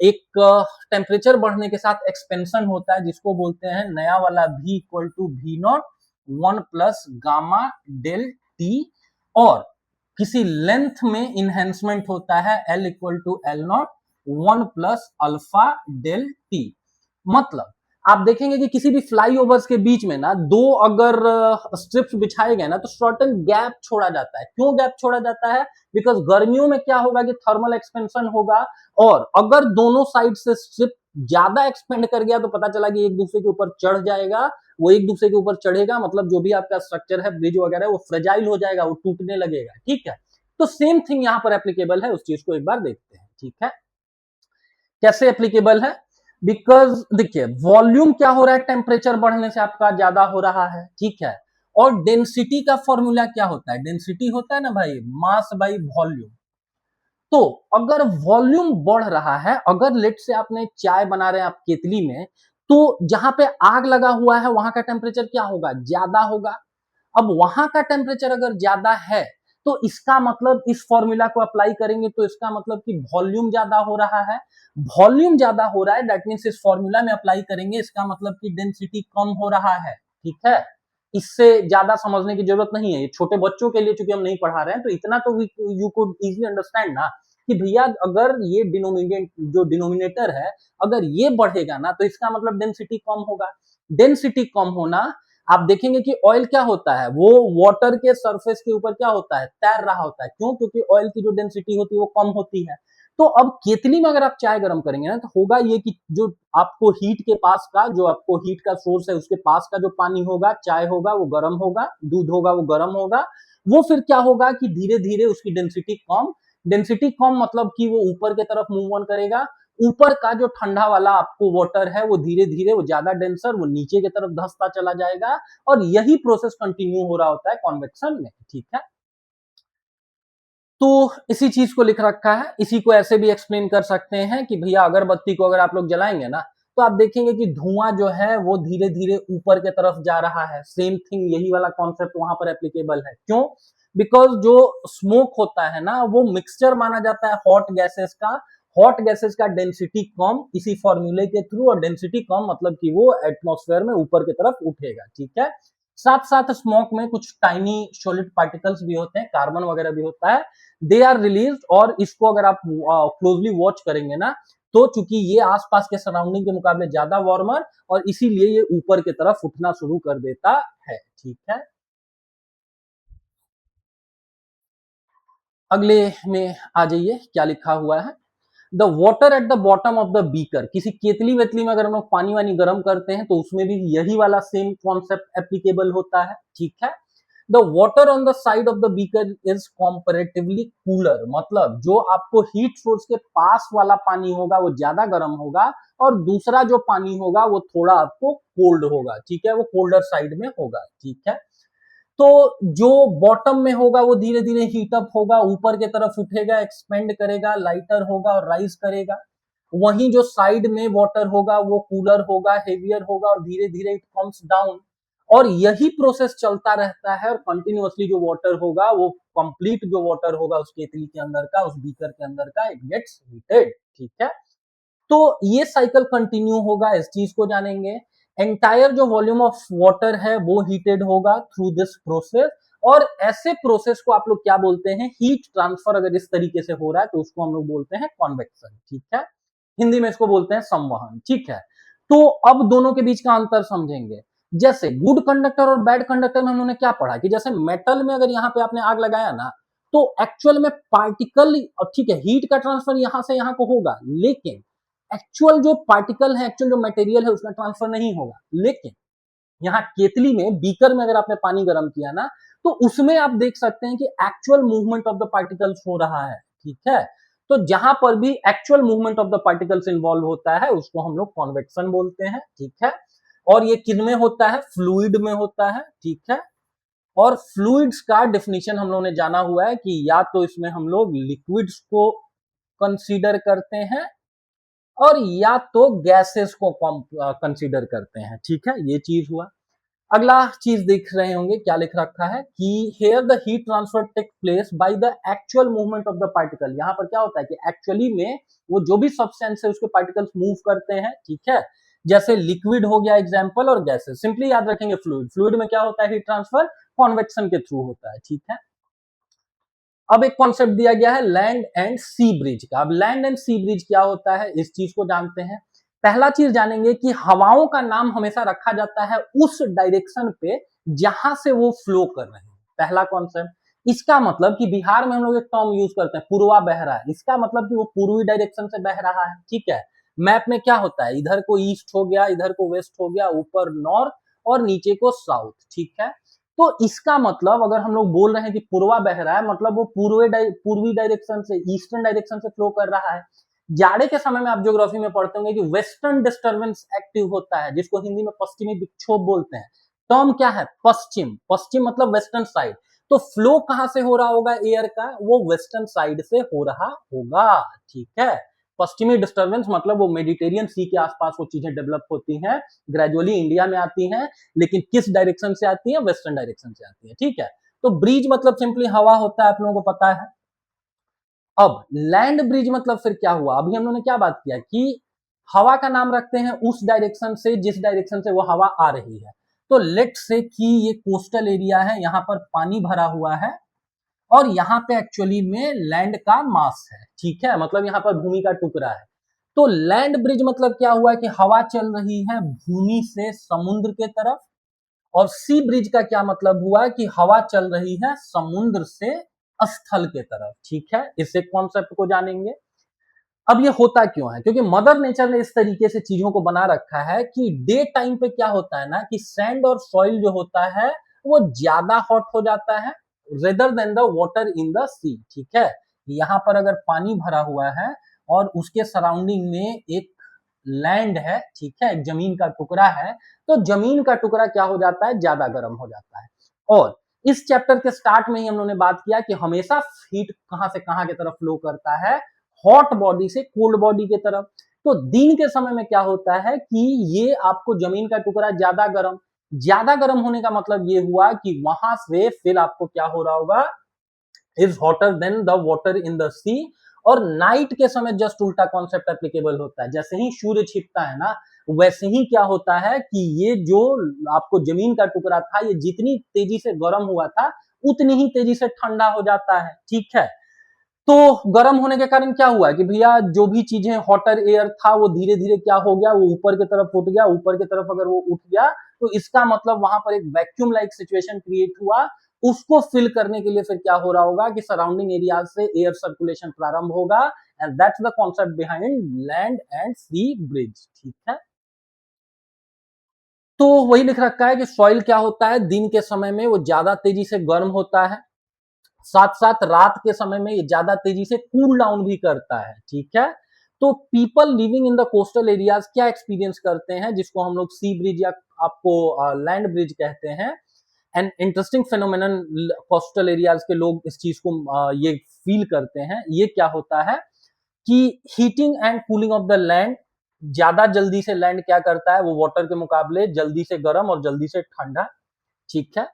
एक टेम्परेचर बढ़ने के साथ एक्सपेंशन होता है, जिसको बोलते हैं नया वाला V equal to V not 1 plus gamma del T, और किसी लेंथ में इनहेंसमेंट होता है L equal to L not 1 plus alpha del T. मतलब आप देखेंगे कि किसी भी फ्लाईओवर्स के बीच में ना दो अगर स्ट्रिप्स बिछाए गए ना तो सर्टेन गैप छोड़ा जाता है। क्यों गैप छोड़ा जाता है, बिकॉज गर्मियों में क्या होगा कि थर्मल एक्सपेंशन होगा, और अगर दोनों साइड से स्ट्रिप ज्यादा एक्सपेंड कर गया तो पता चला कि एक दूसरे के ऊपर चढ़ जाएगा, वो एक दूसरे के ऊपर चढ़ेगा, मतलब जो भी आपका स्ट्रक्चर है ब्रिज वगैरह वो फ्रेजाइल हो जाएगा, वो टूटने लगेगा, ठीक है। तो सेम थिंग यहां पर एप्लीकेबल है, उस चीज को एक बार देखते हैं, ठीक है। कैसे एप्लीकेबल है, बिकॉज देखिए वॉल्यूम क्या हो रहा है, टेम्परेचर बढ़ने से आपका ज्यादा हो रहा है, ठीक है। और डेंसिटी का फॉर्मूला क्या होता है, डेंसिटी होता है ना भाई मास बाई वॉल्यूम। तो अगर वॉल्यूम बढ़ रहा है, अगर लेट से आपने चाय बना रहे हैं आप केतली में, तो जहां पे आग लगा हुआ है वहां का टेम्परेचर क्या होगा, ज्यादा होगा। अब वहां का टेम्परेचर अगर ज्यादा है तो इसका मतलब इस फॉर्मूला को अप्लाई करेंगे तो इसका मतलब कि वॉल्यूम ज्यादा हो रहा है, वॉल्यूम ज्यादा हो रहा है, दैट मींस इस फॉर्मूला में अप्लाई करेंगे इसका मतलब कि डेंसिटी कम हो रहा है, ठीक है। इससे ज्यादा समझने की जरूरत नहीं है, ये छोटे बच्चों के लिए चूंकि हम नहीं पढ़ा रहे हैं तो इतना तो यू कुड इजीली अंडरस्टैंड ना कि भैया अगर ये डिनोमिनेटर है अगर ये बढ़ेगा ना तो इसका मतलब डेंसिटी कम होगा। डेंसिटी कम होना, आप देखेंगे कि ऑयल क्या होता है, वो वाटर के सरफेस के ऊपर क्या होता है, तैर रहा होता है, क्यों, क्योंकि ऑयल की जो डेंसिटी होती है वो कम होती है। तो अब केतली में अगर आप चाय गर्म करेंगे ना तो होगा ये कि जो आपको हीट के पास का, जो आपको हीट का सोर्स है उसके पास का जो पानी होगा, चाय होगा वो गर्म होगा, दूध होगा वो गर्म होगा, वो फिर क्या होगा कि धीरे धीरे उसकी डेंसिटी कम मतलब कि वो ऊपर की तरफ मूव ऑन करेगा, ऊपर का जो ठंडा वाला आपको वाटर है वो धीरे धीरे वो ज्यादा डेंसर वो नीचे की तरफ धंसता चला जाएगा, और यही प्रोसेस कंटिन्यू हो रहा होता है कॉन्वेक्शन में, ठीक है। तो इसी चीज को लिख रखा है, इसी को ऐसे भी एक्सप्लेन कर सकते हैं कि भैया अगरबत्ती को अगर आप लोग जलाएंगे ना तो आप देखेंगे कि धुआं जो है वो धीरे धीरे ऊपर की तरफ जा रहा है, सेम थिंग यही वाला कॉन्सेप्ट वहां पर एप्लीकेबल है। क्यों, बिकॉज जो स्मोक होता है ना वो मिक्सचर माना जाता है हॉट गैसेस का, हॉट गैसेस का डेंसिटी कम इसी फॉर्मूले के थ्रू, और डेंसिटी कम मतलब कि वो एटमॉस्फेयर में ऊपर की तरफ उठेगा, ठीक है। साथ साथ स्मोक में कुछ टाइनी सॉलिड पार्टिकल्स भी होते हैं, कार्बन वगैरह भी होता है, दे आर रिलीज, और इसको अगर आप क्लोजली वॉच करेंगे ना तो चूंकि ये आसपास के सराउंडिंग के मुकाबले ज्यादा वार्मर, और इसीलिए ये ऊपर की तरफ उठना शुरू कर देता है, ठीक है। अगले में आ जाइए क्या लिखा हुआ है, the water at the bottom of the beaker, किसी केतली वेतली में अगर हम लोग पानी वानी गर्म करते हैं तो उसमें भी यही वाला सेम कॉन्सेप्ट एप्लीकेबल होता है, ठीक है। The water on the side of the beaker is comparatively cooler, मतलब जो आपको हीट सोर्स के पास वाला पानी होगा वो ज्यादा गर्म होगा, और दूसरा जो पानी होगा वो थोड़ा आपको कोल्ड होगा, ठीक है, वो कोल्डर साइड में होगा, ठीक है। तो जो बॉटम में होगा वो धीरे धीरे हीटअप होगा, ऊपर के तरफ उठेगा, एक्सपेंड करेगा, लाइटर होगा और राइज करेगा। वहीं जो साइड में वाटर होगा वो कूलर होगा, हेवियर होगा और धीरे धीरे इट कम्स डाउन। और यही प्रोसेस चलता रहता है और कंटिन्यूअसली जो वाटर होगा वो कंप्लीट जो वाटर होगा उस केतली के अंदर का, उस बीकर के अंदर का, इट गेट्स हीटेड। ठीक है, तो ये साइकिल कंटिन्यू होगा, इस चीज को जानेंगे। एंटायर जो वॉल्यूम ऑफ वाटर है वो हीटेड होगा थ्रू दिस प्रोसेस। और ऐसे प्रोसेस को आप लोग क्या बोलते हैं, हीट ट्रांसफर अगर इस तरीके से हो रहा है तो उसको हम लोग बोलते हैं कॉन्वेक्शन। ठीक है, हिंदी में इसको बोलते हैं संवहन। ठीक है, तो अब दोनों के बीच का अंतर समझेंगे। जैसे गुड कंडक्टर और बैड कंडक्टर में हमने क्या पढ़ा कि जैसे मेटल में अगर यहाँ पे आपने आग लगाया ना तो एक्चुअल में पार्टिकल, ठीक है, हीट का ट्रांसफर यहां से यहां को होगा, लेकिन एक्चुअल जो पार्टिकल है, एक्चुअल जो मटेरियल है उसका ट्रांसफर नहीं होगा। लेकिन यहाँ केतली में, बीकर में अगर आपने पानी गर्म किया ना तो उसमें आप देख सकते हैं कि actual movement of the particles हो रहा है। ठीक है, तो जहां पर भी actual movement of the particles involve होता है उसको हम लोग कॉन्वेक्शन बोलते हैं। ठीक है, और ये किन में होता है, फ्लूइड में होता है। ठीक है, और फ्लूइड्स का डेफिनेशन हम लोगों ने जाना हुआ है कि या तो इसमें हम लोग लिक्विड्स को कंसीडर करते हैं और या तो गैसेस को कंसीडर करते हैं। ठीक है, ये चीज हुआ। अगला चीज देख रहे होंगे क्या लिख रखा है कि here the heat transfer take place by the actual movement of the particle. यहाँ पर क्या होता है कि एक्चुअली में वो जो भी सब्सटेंस है उसके पार्टिकल्स मूव करते हैं। ठीक है, जैसे लिक्विड हो गया एग्जाम्पल, और गैसेस सिंपली याद रखेंगे। फ्लूइड, फ्लूइड में क्या होता है, हीट ट्रांसफर कॉन्वेक्शन के थ्रू होता है। ठीक है, अब एक कॉन्सेप्ट दिया गया है लैंड एंड सी ब्रिज का। अब लैंड एंड सी ब्रिज क्या होता है इस चीज को जानते हैं। पहला चीज जानेंगे कि हवाओं का नाम हमेशा रखा जाता है उस डायरेक्शन पे जहां से वो फ्लो कर रहे हैं। पहला कॉन्सेप्ट। इसका मतलब कि बिहार में हम लोग एक टर्म यूज करते हैं, पूर्वा बह रहा है, इसका मतलब कि वो पूर्वी डायरेक्शन से बह रहा है। ठीक है, मैप में क्या होता है, इधर को ईस्ट हो गया, इधर को वेस्ट हो गया, ऊपर नॉर्थ और नीचे को साउथ। ठीक है, तो इसका मतलब अगर हम लोग बोल रहे हैं कि पूर्वा बह रहा है, मतलब वो पूर्वी डायरेक्शन से, ईस्टर्न डायरेक्शन से फ्लो कर रहा है। जाड़े के समय में आप ज्योग्राफी में पढ़ते होंगे कि वेस्टर्न डिस्टर्बेंस एक्टिव होता है, जिसको हिंदी में पश्चिमी विक्षोभ बोलते हैं। टर्म क्या है, पश्चिम, पश्चिम मतलब वेस्टर्न साइड। तो फ्लो कहां से हो रहा होगा एयर का, वो वेस्टर्न साइड से हो रहा होगा। ठीक है, पश्चिमी डिस्टर्बेंस मतलब वो मेडिटेरियन सी के आसपास वो चीजें डेवलप होती हैं, ग्रेजुअली इंडिया में आती हैं, लेकिन किस डायरेक्शन से आती है, वेस्टर्न डायरेक्शन से आती है। ठीक है, तो ब्रिज मतलब सिंपली हवा होता है, आप लोगों को पता है। अब लैंड ब्रिज मतलब फिर क्या हुआ, अभी हम लोगों ने क्या बात किया कि हवा का नाम रखते हैं उस डायरेक्शन से जिस डायरेक्शन से वो हवा आ रही है। तो लेट से कि ये कोस्टल एरिया है, यहां पर पानी भरा हुआ है और यहाँ पे एक्चुअली में लैंड का मास है। ठीक है, मतलब यहाँ पर भूमि का टुकड़ा है। तो लैंड ब्रिज मतलब क्या हुआ कि हवा चल रही है भूमि से समुद्र के तरफ, और सी ब्रिज का क्या मतलब हुआ कि हवा चल रही है समुद्र से स्थल के तरफ। ठीक है, इस एक कॉन्सेप्ट को जानेंगे। अब ये होता क्यों है, क्योंकि मदर नेचर ने इस तरीके से चीजों को बना रखा है कि डे टाइम पे क्या होता है ना कि सैंड और सॉइल जो होता है वो ज्यादा हॉट हो जाता है rather than the water in the sea. ठीक है, यहाँ पर अगर पानी भरा हुआ है और उसके सराउंडिंग में एक लैंड है, ठीक है, एक जमीन का टुकड़ा है, तो जमीन का टुकड़ा क्या हो जाता है, ज्यादा गर्म हो जाता है। और इस चैप्टर के स्टार्ट में ही हम लोगों ने बात किया कि हमेशा हीट कहां से कहां की तरफ फ्लो करता है, हॉट बॉडी से कोल्ड बॉडी की तरफ। तो दिन के समय में क्या होता है कि ये आपको जमीन का टुकड़ा ज्यादा गर्म होने का मतलब ये हुआ कि वहां से फिर आपको क्या हो रहा होगा, is hotter than the water in the sea. और नाइट के समय जस्ट उल्टा कॉन्सेप्ट एप्लीकेबल होता है, जैसे ही सूर्य छिपता है ना वैसे ही क्या होता है कि ये जो आपको जमीन का टुकड़ा था ये जितनी तेजी से गर्म हुआ था उतनी ही तेजी से ठंडा हो जाता है। ठीक है, तो गर्म होने के कारण क्या हुआ कि भैया जो भी चीजें हॉटर एयर था वो धीरे धीरे क्या हो गया, वो ऊपर की तरफ उठ गया। ऊपर की तरफ अगर वो उठ गया तो इसका मतलब वहां पर एक वैक्यूम लाइक सिचुएशन क्रिएट हुआ। उसको फिल करने के लिए फिर क्या हो रहा होगा कि सराउंडिंग एरिया से एयर सर्कुलेशन प्रारंभ होगा, and that's the concept behind land and sea breeze. ठीक है, तो वही लिख रखा है कि सॉइल क्या होता है, दिन के समय में वो ज्यादा तेजी से गर्म होता है, साथ साथ रात के समय में ये ज्यादा तेजी से कूल डाउन भी करता है। ठीक है, तो people living in the coastal areas क्या एक्सपीरियंस करते हैं, जिसको हम लोग सी ब्रिज या आपको लैंड ब्रिज कहते हैं, and interesting phenomenon coastal areas के लोग इस चीज को ये फील करते हैं। ये क्या होता है कि heating and cooling of the land, ज्यादा जल्दी से लैंड क्या करता है, वो वाटर के मुकाबले जल्दी से गर्म और जल्दी से ठंडा, ठीक है।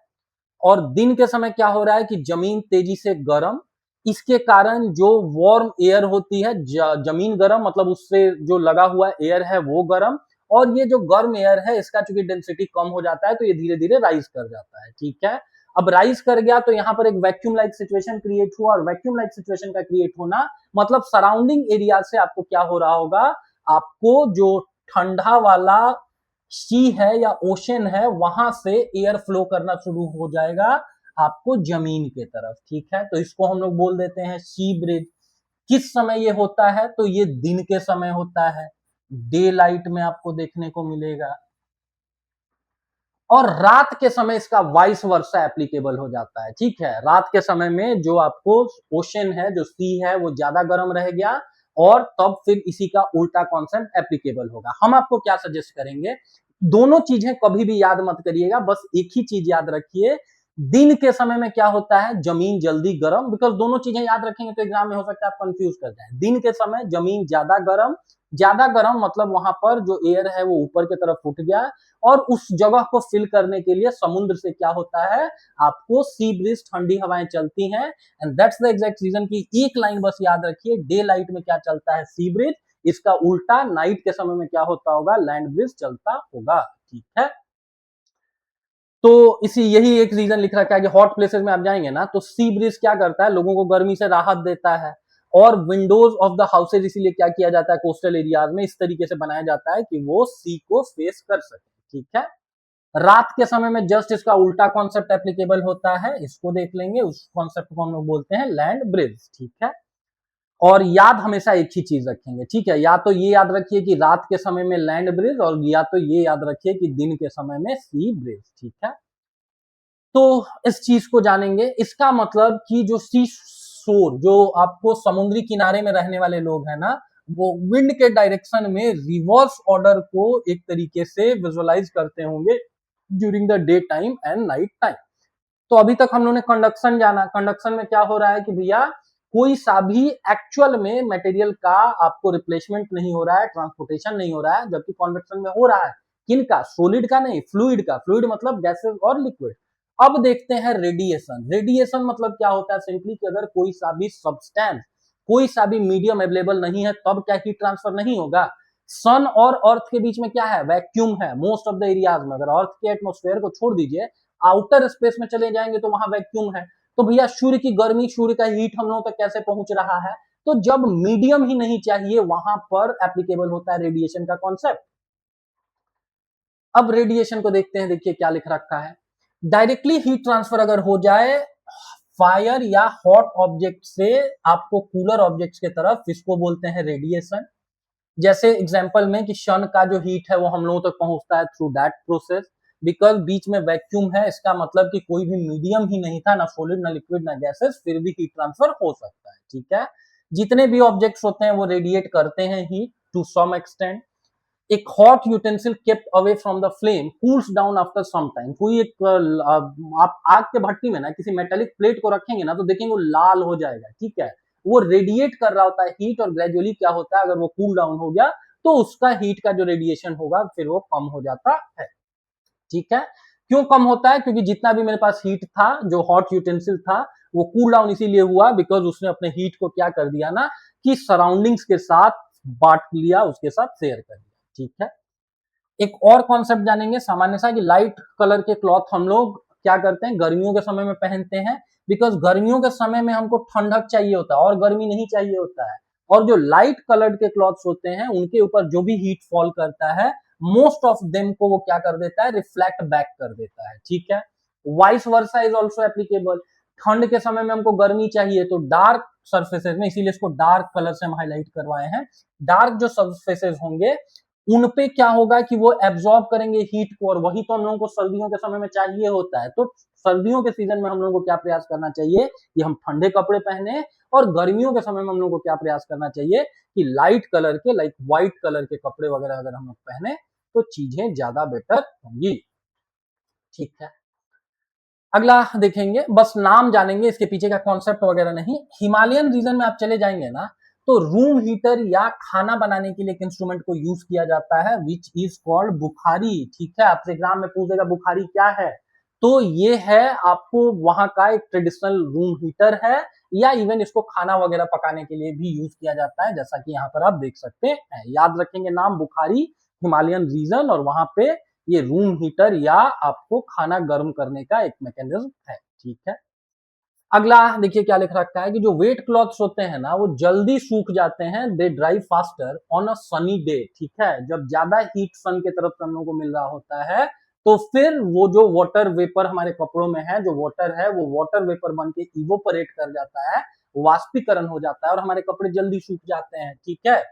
और दिन के समय क्या हो रहा है कि जमीन तेजी से गर्म, इसके कारण जो वार्म एयर होती है, जमीन गर्म मतलब उससे जो लगा हुआ एयर है वो गर्म, और ये जो गर्म एयर है इसका चूंकि डेंसिटी कम हो जाता है तो ये धीरे धीरे राइज कर जाता है, ठीक है। अब राइज कर गया तो यहाँ पर एक वैक्यूम लाइक सिचुएशन क्रिएट हुआ, और वैक्यूम लाइक सिचुएशन का क्रिएट होना मतलब सराउंडिंग एरिया से आपको क्या हो रहा होगा, आपको जो ठंडा वाला सी है या ओशन है वहां से एयर फ्लो करना शुरू हो जाएगा आपको जमीन के तरफ, ठीक है। तो इसको हम लोग बोल देते हैं सी ब्रिज। किस समय ये होता है, तो ये दिन के समय होता है, डे लाइट में आपको देखने को मिलेगा। और रात के समय इसका वाइस वर्सा एप्लीकेबल हो जाता है, ठीक है। रात के समय में जो आपको ओशन है, जो सी है, वो ज्यादा गर्म रह गया, और तब फिर इसी का उल्टा कॉन्सेप्ट एप्लीकेबल होगा। हम आपको क्या सजेस्ट करेंगे, दोनों चीजें कभी भी याद मत करिएगा, बस एक ही चीज याद रखिए, दिन के समय में क्या होता है, जमीन जल्दी गर्म, बिकॉज दोनों चीजें याद रखेंगे तो एग्जाम में हो सकता है आप कंफ्यूज कर जाए। दिन के समय जमीन ज्यादा गर्म, ज्यादा गर्म मतलब वहां पर जो एयर है वो ऊपर की तरफ उठ गया, और उस जगह को फिल करने के लिए समुद्र से क्या होता है, आपको सी ब्रिज, ठंडी हवाएं चलती हैं। And that's the exact reason की एक लाइन बस याद रखिए, डे लाइट में क्या चलता है, सी ब्रिज, इसका उल्टा नाइट के समय में क्या होता होगा, लैंड ब्रिज चलता होगा, ठीक है। तो इसी यही एक रीजन लिख रखा है कि हॉट प्लेसेस में आप जाएंगे ना तो सी ब्रिज क्या करता है, लोगों को गर्मी से राहत देता है, और विंडोज ऑफ द हाउसेज इसीलिए क्या किया जाता है कोस्टल एरियाज में, इस तरीके से बनाया जाता है कि वो सी को फेस कर सके, ठीक है। रात के समय में जस्ट इसका उल्टा कॉन्सेप्ट एप्लीकेबल होता है, इसको देख लेंगे, उस कॉन्सेप्ट को हम लोग बोलते हैं लैंड ब्रिज, ठीक है। और याद हमेशा एक ही चीज रखेंगे, ठीक है, या तो ये याद रखिए कि रात के समय में लैंड ब्रिज, और या तो ये याद रखिए कि दिन के समय में सी ब्रिज, ठीक है। तो इस चीज को जानेंगे, इसका मतलब कि जो सी शोर, जो आपको समुद्री किनारे में रहने वाले लोग हैं ना, वो विंड के डायरेक्शन में रिवर्स ऑर्डर को एक तरीके से विजुअलाइज करते होंगे during the day time and night time. तो अभी तक हम लोगों ने कंडक्शन जाना, कंडक्शन में क्या हो रहा है कि भैया कोई सा भी एक्चुअल में मटेरियल का आपको रिप्लेसमेंट नहीं हो रहा है, ट्रांसपोर्टेशन नहीं हो रहा है, जबकि कन्वेक्शन में हो रहा है। किनका, सोलिड का नहीं, फ्लूइड का, फ्लूइड मतलब गैसेस और लिक्विड। अब देखते हैं रेडिएशन। रेडिएशन मतलब क्या होता है, सिंपली कि अगर कोई सा भी सब्सटेंस, कोई सा भी मीडियम अवेलेबल नहीं है तब क्या हीट ट्रांसफर नहीं होगा। सन और अर्थ के बीच में क्या है, वैक्यूम है मोस्ट ऑफ द एरियाज में। अगर अर्थ के एटमोस्फेयर को छोड़ दीजिए, आउटर स्पेस में चले जाएंगे तो वहां वैक्यूम है। तो भैया सूर्य की गर्मी, सूर्य का हीट हम लोगों तक कैसे पहुंच रहा है, तो जब मीडियम ही नहीं चाहिए वहां पर एप्लीकेबल होता है रेडिएशन का कॉन्सेप्ट। अब रेडिएशन को देखते हैं, देखिए क्या लिख रखा है, डायरेक्टली हीट ट्रांसफर अगर हो जाए फायर या हॉट ऑब्जेक्ट से आपको कूलर ऑब्जेक्ट्स के तरफ, इसको बोलते हैं रेडिएशन। जैसे एग्जांपल में कि सन का जो हीट है वो हम लोगों तक पहुंचता है थ्रू दैट प्रोसेस, बिकॉज बीच में वैक्यूम है, इसका मतलब कि कोई भी मीडियम ही नहीं था, ना सॉलिड ना लिक्विड ना गैसेस, फिर भी हीट ट्रांसफर हो सकता है, ठीक है। जितने भी ऑब्जेक्ट्स होते हैं वो रेडिएट करते हैं हीट टू सम एक्सटेंट। एक hot utensil kept away from the flame cools down after some time. कोई एक आप आग के भट्टी में ना किसी मेटेलिक प्लेट को रखेंगे ना तो देखेंगे वो लाल हो जाएगा, ठीक है। वो रेडिएट कर रहा होता है हीट, और ग्रेजुअली क्या होता है, अगर वो कूल डाउन हो गया तो उसका हीट का जो रेडिएशन होगा फिर वो कम हो जाता है, ठीक है। क्यों कम होता है, क्योंकि जितना भी मेरे पास हीट था, जो हॉट यूटेंसिल था, वो कूल डाउन इसीलिए हुआ बिकॉज उसने अपने हीट को क्या कर दिया ना, कि सराउंडिंग्स के साथ बांट लिया, उसके साथ शेयर कर दिया, ठीक है। एक और कॉन्सेप्ट जानेंगे सामान्य सा, कि लाइट कलर के क्लॉथ हम लोग क्या करते हैं, गर्मियों के समय में पहनते हैं, बिकॉज गर्मियों के समय में हमको ठंडक चाहिए होता है और गर्मी नहीं चाहिए होता है। और जो लाइट कलर्ड के क्लॉथ्स होते हैं उनके ऊपर जो भी हीट फॉल करता है, मोस्ट ऑफ देम को वो क्या कर देता है, रिफ्लेक्ट बैक कर देता है, ठीक है। Vice versa is also applicable. ठंड के समय में हमको गर्मी चाहिए तो डार्क सर्फेसेस में, इसीलिए इसको डार्क कलर से हम हाईलाइट करवाए हैं, डार्क जो सर्फेसेस होंगे उन पे क्या होगा कि वो एब्जॉर्ब करेंगे हीट को, और वही तो हम लोगों को सर्दियों के समय में चाहिए होता है। तो सर्दियों के सीजन में हम लोगों को क्या प्रयास करना चाहिए कि हम ठंडे कपड़े पहने, और गर्मियों के समय में हम लोगों को क्या प्रयास करना चाहिए कि लाइट कलर के, लाइक व्हाइट कलर के कपड़े वगैरह अगर हम लोग पहने तो चीजें ज्यादा बेटर होंगी, ठीक है। अगला देखेंगे, बस नाम जानेंगे, इसके पीछे का कॉन्सेप्ट वगैरह नहीं। हिमालयन रीजन में आप चले जाएंगे ना, तो रूम हीटर या खाना बनाने के लिए एक इंस्ट्रूमेंट को यूज किया जाता है विच इज कॉल्ड बुखारी। ठीक है, आपसे एग्जाम में पूछेगा बुखारी क्या है, तो ये है आपको वहां का एक ट्रेडिशनल रूम हीटर है, या इवन इसको खाना वगैरह पकाने के लिए भी यूज किया जाता है, जैसा कि यहाँ पर आप देख सकते हैं। याद रखेंगे नाम बुखारी, हिमालयन रीजन, और वहां पे ये रूम हीटर या आपको खाना गर्म करने का एक मैकेनिज्म है। ठीक है, अगला देखिए क्या लिख रखा है कि जो वेट क्लॉथ्स होते हैं ना, वो जल्दी सूख जाते हैं, they dry faster on a sunny day. ठीक है, जब ज्यादा हीट सन के तरफ से हम लोगों को मिल रहा होता है, तो फिर वो जो वाटर वेपर हमारे कपड़ों में है, जो वाटर है वो वाटर वेपर बन के इवोपरेट कर जाता है, वाष्पीकरण हो जाता है, और हमारे कपड़े जल्दी सूख जाते हैं। ठीक है,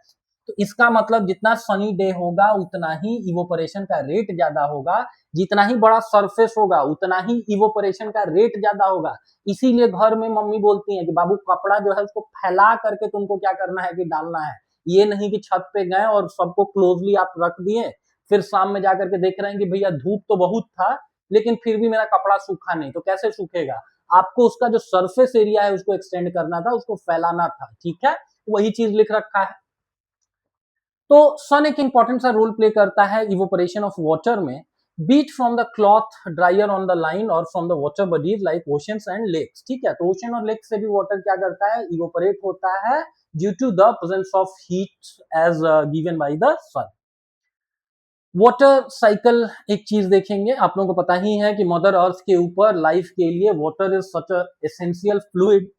तो इसका मतलब जितना सनी डे होगा उतना ही इवोपरेशन का रेट ज्यादा होगा, जितना ही बड़ा सरफेस होगा उतना ही इवोपरेशन का रेट ज्यादा होगा। इसीलिए घर में मम्मी बोलती हैं कि बाबू कपड़ा जो है उसको फैला करके तुमको क्या करना है कि डालना है, ये नहीं कि छत पे गए और सबको क्लोजली आप रख दिए, फिर शाम में जाकर के देख रहे हैं कि भैया धूप तो बहुत था लेकिन फिर भी मेरा कपड़ा सूखा नहीं, तो कैसे सूखेगा? आपको उसका जो सरफेस एरिया है उसको एक्सटेंड करना था, उसको फैलाना था। ठीक है, वही चीज लिख रखा है। तो सन एक इंपॉर्टेंट सा रोल प्ले करता है इवोपरेशन ऑफ वाटर में, beat from the cloth dryer on the line और from the water bodies like oceans and lakes. ठीक है, तो ओशन और लेक से भी वाटर क्या करता है, इवोपरेट होता है due to the presence of heat as given by the sun. Water cycle एक चीज देखेंगे, आप लोगों को पता ही है कि मदर अर्थ के ऊपर लाइफ के लिए water is such a essential fluid.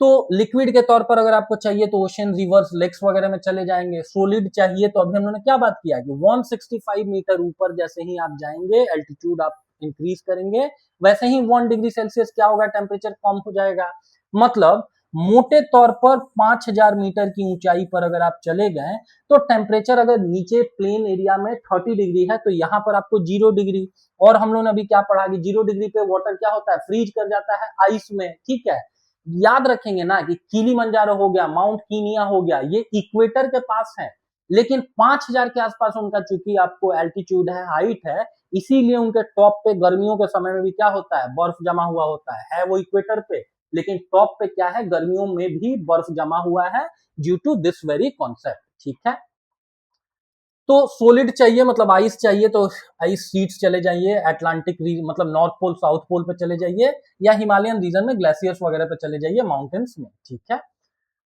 तो लिक्विड के तौर पर अगर आपको चाहिए तो ओशन, रिवर्स, लेक्स वगैरह में चले जाएंगे। सोलिड चाहिए तो अभी हम लोगों ने क्या बात किया कि 165 मीटर ऊपर जैसे ही आप जाएंगे, एल्टीट्यूड आप इंक्रीज करेंगे, वैसे ही 1 डिग्री सेल्सियस क्या होगा, टेम्परेचर कम हो जाएगा। मतलब मोटे तौर पर 5000 मीटर की ऊंचाई पर अगर आप चले गए, तो टेम्परेचर अगर नीचे प्लेन एरिया में 30 डिग्री है तो यहाँ पर आपको 0 डिग्री, और हम लोगों ने अभी क्या पढ़ा कि 0 डिग्री पे वाटर क्या होता है, फ्रीज कर जाता है आइस में। ठीक है, याद रखेंगे ना कि किलीमंजारो हो गया, माउंट कीनिया हो गया, ये इक्वेटर के पास है, लेकिन 5000 के आसपास उनका चूंकि आपको एल्टीट्यूड है, हाइट है, इसीलिए उनके टॉप पे गर्मियों के समय में भी क्या होता है, बर्फ जमा हुआ होता है वो इक्वेटर पे, लेकिन टॉप पे क्या है, गर्मियों में भी बर्फ जमा हुआ है due to this very concept. ठीक है, तो सोलिड चाहिए मतलब आइस चाहिए तो आइस शीट्स चले जाइए, अटलांटिक मतलब नॉर्थ पोल साउथ पोल पे चले जाइए, या हिमालयन रीजन में ग्लेशियर्स वगैरह पे चले जाइए, माउंटेन्स में। ठीक है,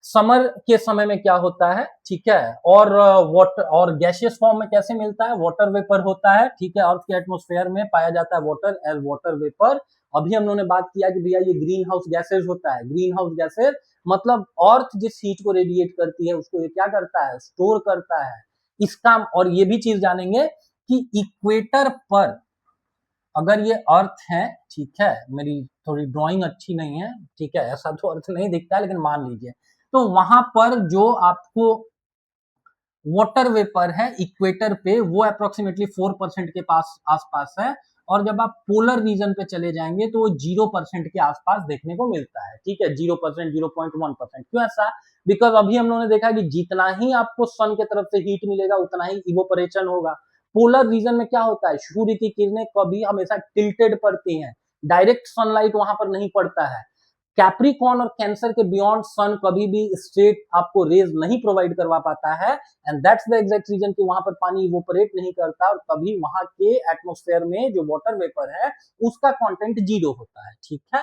समर के समय में क्या होता है, ठीक है, और वाटर और गैसियस फॉर्म में कैसे मिलता है, वाटर वेपर होता है। ठीक है, अर्थ के एटमॉस्फेयर में पाया जाता है वाटर एज वाटर वेपर। अभी हम लोगों ने बात किया कि भैया ये ग्रीन हाउस गैसेज होता है, ग्रीन हाउस गैसेज मतलब अर्थ जिस हीट को रेडिएट करती है उसको ये क्या करता है, स्टोर करता है। इसका और ये भी चीज जानेंगे कि इक्वेटर पर अगर ये अर्थ है, ठीक है, मेरी थोड़ी ड्राइंग अच्छी नहीं है, ठीक है, ऐसा तो अर्थ नहीं दिखता है लेकिन मान लीजिए, तो वहां पर जो आपको वाटर वेपर है इक्वेटर पे वो अप्रोक्सीमेटली 4% के पास आसपास है, और जब आप पोलर रीजन पे चले जाएंगे तो वो 0% के आसपास देखने को मिलता है। ठीक है, 0%, 0.1%। क्यों ऐसा? बिकॉज अभी हम लोगों ने देखा कि जितना ही आपको सन के तरफ से हीट मिलेगा उतना ही इवोपरेशन होगा। पोलर रीजन में क्या होता है, सूर्य की किरणें कभी हमेशा टिल्टेड पड़ती हैं, डायरेक्ट सनलाइट वहां पर नहीं पड़ता है। कैप्रिकॉर्न और कैंसर के बियॉन्ड सन कभी भी स्ट्रेट आपको रेज नहीं प्रोवाइड करवा पाता है, and that's the exact reason कि वहां पर पानी इवोपरेट नहीं करता, और तभी वहां के एटमॉस्फेयर में जो वाटर वेपर है उसका कंटेंट 0 होता है। ठीक है,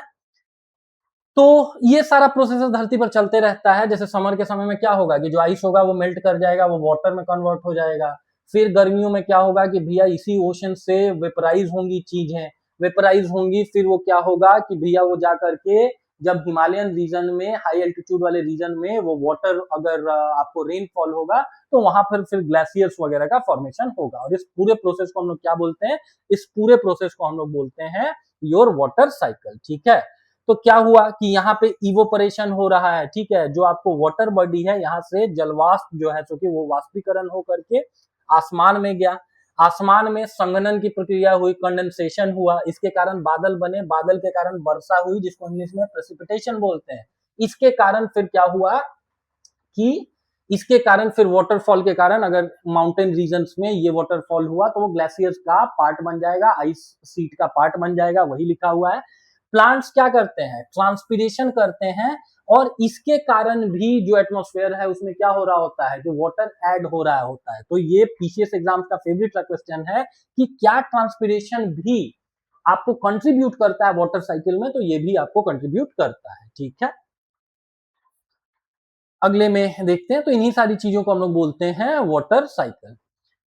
तो ये सारा प्रोसेस धरती पर चलते रहता है। जैसे समर के समय में क्या होगा कि जो आइस होगा वो मेल्ट कर जाएगा, वो वाटर में कन्वर्ट हो जाएगा। फिर गर्मियों में क्या होगा कि भैया इसी ओशन से वेपराइज होंगी चीजें, वेपराइज होंगी, फिर वो क्या होगा कि भैया वो जा करके जब हिमालयन रीजन में, हाई एल्टीट्यूड वाले रीजन में वो वाटर अगर आपको रेनफॉल होगा तो वहां पर फिर ग्लेशियर्स वगैरह का फॉर्मेशन होगा, और इस पूरे प्रोसेस को हम लोग क्या बोलते हैं, इस पूरे प्रोसेस को हम लोग बोलते हैं योर वाटर साइकिल। ठीक है, तो क्या हुआ कि यहाँ पे इवोपरेशन हो रहा है। ठीक है, जो आपको वाटर बॉडी है यहाँ से जलवाष्प जो है, चूंकि वो वाष्पीकरण होकर के आसमान में गया, आसमान में संघनन की प्रक्रिया हुई, कंडेंसेशन हुआ, इसके कारण बादल बने, बादल के कारण वर्षा हुई जिसको इंग्लिश में प्रेसिपिटेशन बोलते हैं। इसके कारण फिर क्या हुआ कि इसके कारण फिर वाटरफॉल के कारण अगर माउंटेन रीजन्स में ये वाटरफॉल हुआ तो वो ग्लेशियर्स का पार्ट बन जाएगा, आइस सीट का पार्ट बन जाएगा, वही लिखा हुआ है। प्लांट्स क्या करते हैं, ट्रांसपीरेशन करते हैं, और इसके कारण भी जो एटमॉस्फेयर है उसमें क्या हो रहा होता है, जो वाटर ऐड हो रहा होता है। तो ये पीसीएस एग्जाम का फेवरेट क्वेश्चन है कि क्या ट्रांसपीरेशन भी आपको कंट्रीब्यूट करता है वाटर साइकिल में, तो ये भी आपको कंट्रीब्यूट करता है। ठीक है, अगले में देखते हैं। तो इन्हीं सारी चीजों को हम लोग बोलते हैं वाटर साइकिल।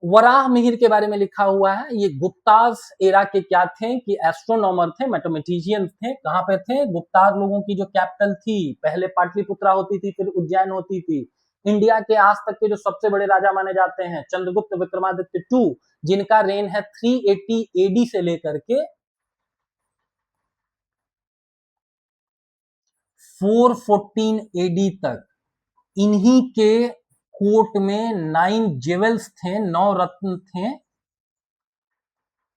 वराह मिहिर के बारे में लिखा हुआ है, ये गुप्ताज एरा के क्या थे कि एस्ट्रोनॉमर थे, मैथमेटिशियन थे। कहां पे थे, गुप्ताज लोगों की जो कैपिटल थी, पहले पाटलिपुत्रा होती थी, फिर उज्जैन होती थी। इंडिया के आज तक के जो सबसे बड़े राजा माने जाते हैं चंद्रगुप्त विक्रमादित्य टू, जिनका रेन है 380 एडी से लेकर के 414 एडी तक, इन्हीं के कोर्ट में 9 जेवल्स थे, 9 रत्न थे,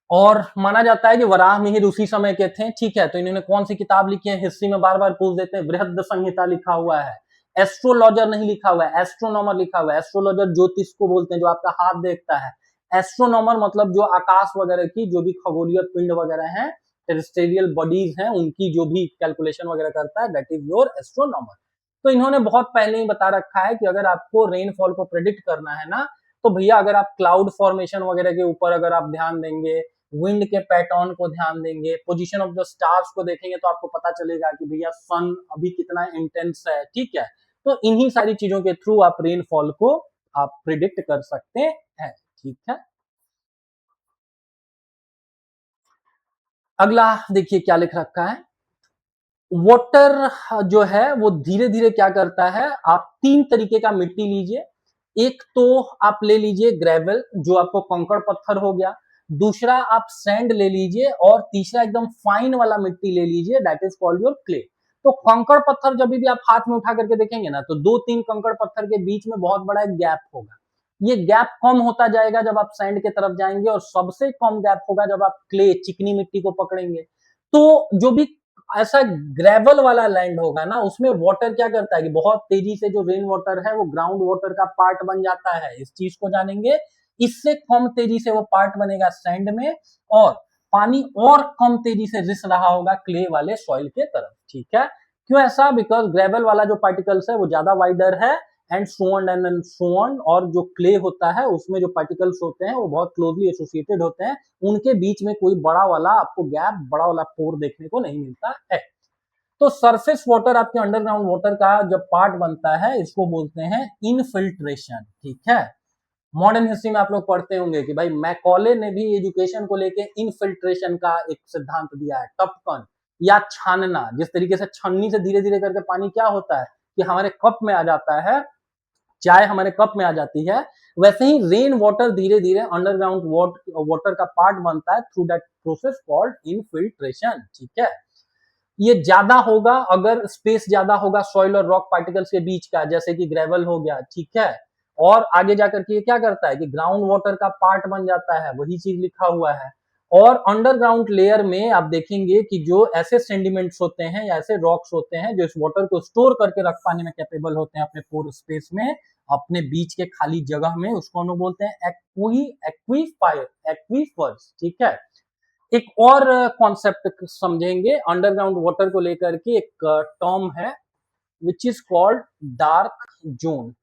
और माना जाता है कि वराह मिहिर उसी समय के थे। ठीक है, तो इन्होंने कौन सी किताब लिखी है, हिस्ट्री में बार बार पूछ देते हैं, बृहद संहिता लिखा हुआ है। एस्ट्रोलॉजर नहीं लिखा हुआ है, एस्ट्रोनॉमर लिखा हुआ है। एस्ट्रोलॉजर ज्योतिष को बोलते हैं, जो आपका हाथ देखता है। एस्ट्रोनॉमर मतलब जो आकाश वगैरह की जो भी खगोलीय पिंड वगैरह हैं, टेरेस्ट्रियल बॉडीज हैं, उनकी जो भी कैलकुलेशन वगैरह करता है, दैट इज योर एस्ट्रोनॉमर। तो इन्होंने बहुत पहले ही बता रखा है कि अगर आपको रेनफॉल को प्रेडिक्ट करना है ना, तो भैया अगर आप क्लाउड फॉर्मेशन वगैरह के ऊपर अगर आप ध्यान देंगे, विंड के पैटर्न को ध्यान देंगे, पोजीशन ऑफ द स्टार्स को देखेंगे, तो आपको पता चलेगा कि भैया सन अभी कितना इंटेंस है। ठीक है, तो इन्हीं सारी चीजों के थ्रू आप रेनफॉल को आप प्रिडिक्ट कर सकते हैं। ठीक है, अगला देखिए क्या लिख रखा है। वाटर जो है वो धीरे धीरे क्या करता है, आप 3 तरीके का मिट्टी लीजिए। एक तो आप ले लीजिए ग्रेवल, जो आपको कंकड़ पत्थर हो गया। दूसरा आप सैंड ले लीजिए, और तीसरा एकदम फाइन वाला मिट्टी ले लीजिए, that is called your clay. तो कंकड़ पत्थर जब भी आप हाथ में उठा करके देखेंगे ना, तो 2-3 कंकड़ पत्थर के बीच में बहुत बड़ा एक गैप होगा। ये गैप कम होता जाएगा जब आप सैंड की तरफ जाएंगे, और सबसे कम गैप होगा जब आप क्ले, चिकनी मिट्टी को पकड़ेंगे। तो जो भी ऐसा ग्रेवल वाला लैंड होगा ना, उसमें वाटर क्या करता है कि बहुत तेजी से जो रेन वाटर है वो ग्राउंड वाटर का पार्ट बन जाता है। इस चीज को जानेंगे। इससे कम तेजी से वो पार्ट बनेगा सैंड में, और पानी और कम तेजी से रिस रहा होगा क्ले वाले सॉइल के तरफ। ठीक है, क्यों ऐसा, बिकॉज ग्रेवल वाला जो पार्टिकल्स है वो ज्यादा वाइडर है, एंड सो ऑन, और जो क्ले होता है उसमें जो पार्टिकल्स होते हैं वो बहुत क्लोजली एसोसिएटेड होते हैं, उनके बीच में कोई बड़ा वाला आपको गैप, बड़ा वाला पोर देखने को नहीं मिलता है। तो सरफेस वाटर, आपके अंडरग्राउंड वाटर का जब पार्ट बनता है, इसको बोलते हैं इनफिल्ट्रेशन। ठीक है, मॉडर्न हिस्ट्री में आप लोग पढ़ते होंगे कि भाई मैकॉले ने भी एजुकेशन को लेके इनफिल्ट्रेशन का एक सिद्धांत दिया है, टपकन या छानना। जिस तरीके से छन्नी से धीरे धीरे करके पानी क्या होता है कि हमारे कप में आ जाता है, चाय हमारे कप में आ जाती है, वैसे ही रेन वाटर धीरे धीरे अंडरग्राउंड वाटर का पार्ट बनता है through that process called infiltration. ठीक है, ये ज्यादा होगा अगर स्पेस ज्यादा होगा सॉइल और रॉक पार्टिकल्स के बीच का, जैसे कि ग्रेवल हो गया। ठीक है, और आगे जाकर के ये क्या करता है कि ग्राउंड वाटर का पार्ट बन जाता है, वही चीज लिखा हुआ है। और अंडरग्राउंड लेयर में आप देखेंगे कि जो ऐसे सेंडिमेंट्स होते हैं या ऐसे रॉक्स होते हैं जो इस वाटर को स्टोर करके रख पाने में कैपेबल होते हैं अपने पोर स्पेस में, अपने बीच के खाली जगह में, उसको हम लोग बोलते हैं एक्वीफर्स। ठीक है, एक और कॉन्सेप्ट समझेंगे अंडरग्राउंड वाटर को लेकर के, एक टर्म है which is called dark zone.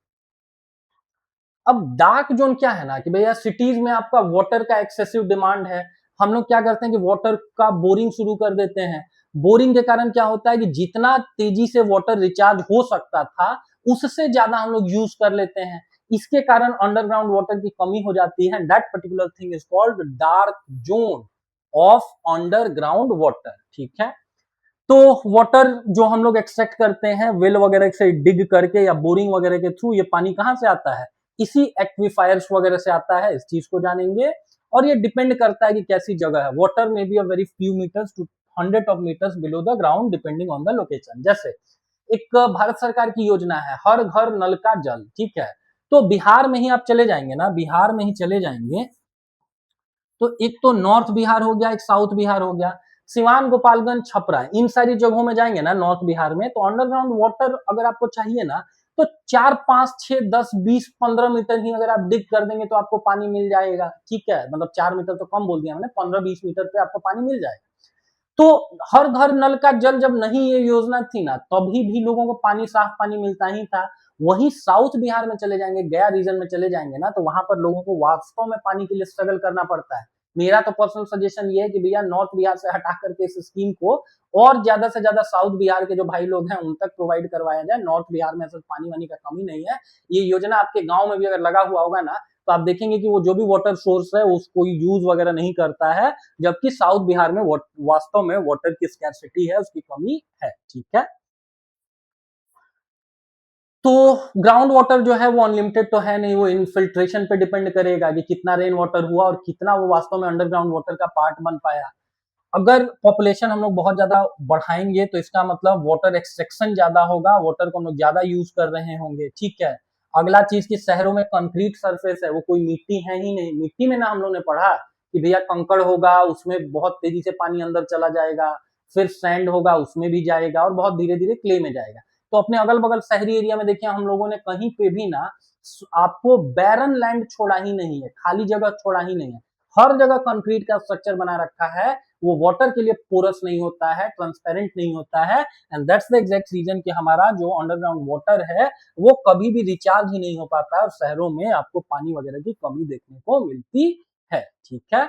अब डार्क जोन क्या है ना कि भैया सिटीज में आपका वाटर का एक्सेसिव डिमांड है, हम लोग क्या करते हैं कि वाटर का बोरिंग शुरू कर देते हैं। बोरिंग के कारण क्या होता है कि जितना तेजी से वाटर रिचार्ज हो सकता था उससे ज्यादा हम लोग यूज कर लेते हैं, इसके कारण अंडरग्राउंड वाटर की कमी हो जाती है। That particular thing is called dark zone of underground water. ठीक है, तो वाटर जो हम लोग एक्सट्रैक्ट करते हैं वेल वगैरह से डिग करके या बोरिंग वगैरह के थ्रू, ये पानी कहां से आता है, इसी एक्विफायर्स वगैरह से आता है। इस चीज को जानेंगे, और ये डिपेंड करता है कि कैसी जगह है। वाटर में be a very few metres to hundred of metres below the ground depending on the location. जैसे एक भारत सरकार की योजना है हर घर नल का जल। ठीक है, तो बिहार में ही आप चले जाएंगे ना, बिहार में ही चले जाएंगे तो एक तो नॉर्थ बिहार हो गया, एक साउथ बिहार हो गया, सिवान, गोपालगंज, छपरा, इन सारी जगहों में जाएंगे ना नॉर्थ बिहार में, तो अंडरग्राउंड वाटर अगर आपको चाहिए ना, तो 4, 5, 6, 10, 20, 15 मीटर ही अगर आप डिग कर देंगे तो आपको पानी मिल जाएगा। ठीक है, मतलब 4 मीटर तो कम बोल दिया हमने, 15-20 मीटर पे आपको पानी मिल जाएगा। तो हर घर नल का जल जब नहीं ये योजना थी ना, तभी भी लोगों को पानी, साफ पानी मिलता ही था। वही साउथ बिहार में चले जाएंगे, गया रीजन में चले जाएंगे ना, तो वहां पर लोगों को वास्तव में पानी के लिए स्ट्रगल करना पड़ता है। मेरा तो पर्सनल सजेशन ये है कि भैया नॉर्थ बिहार से हटा करके इस स्कीम को और ज्यादा से ज्यादा साउथ बिहार के जो भाई लोग हैं उन तक प्रोवाइड करवाया जाए। नॉर्थ बिहार में ऐसा पानी वानी का कमी नहीं है। ये योजना आपके गांव में भी अगर लगा हुआ होगा ना, तो आप देखेंगे कि वो जो भी वाटर सोर्स है उसको यूज वगैरह नहीं करता है, जबकि साउथ बिहार में वास्तव में वाटर की स्कैरसिटी है, उसकी कमी है। ठीक है, तो ग्राउंड वाटर जो है वो अनलिमिटेड तो है नहीं, वो इनफिल्ट्रेशन पे डिपेंड करेगा कि कितना रेन वाटर हुआ और कितना वो वास्तव में अंडरग्राउंड वाटर का पार्ट बन पाया। अगर पॉपुलेशन हम लोग बहुत ज्यादा बढ़ाएंगे तो इसका मतलब वाटर एक्सट्रैक्शन ज्यादा होगा, वाटर को हम लोग ज्यादा यूज कर रहे होंगे। ठीक है, अगला चीज की शहरों में कंक्रीट सरफेस है, वो कोई मिट्टी है ही नहीं। मिट्टी में ना हम लोग ने पढ़ा कि भैया कंकड़ होगा उसमें बहुत तेजी से पानी अंदर चला जाएगा, फिर सैंड होगा उसमें भी जाएगा और बहुत धीरे धीरे क्ले में जाएगा। तो अपने अगल बगल शहरी एरिया में देखिए हम लोगों ने कहीं पे भी ना आपको बैरन लैंड छोड़ा ही नहीं है, खाली जगह छोड़ा ही नहीं है। हर जगह कंक्रीट का स्ट्रक्चर बना रखा है, वो वाटर के लिए पोरस नहीं होता है, ट्रांसपेरेंट नहीं होता है। And that's the exact reason कि हमारा जो अंडरग्राउंड वाटर है वो कभी भी रिचार्ज ही नहीं हो पाता है और शहरों में आपको पानी वगैरह की कमी देखने को मिलती है। ठीक है,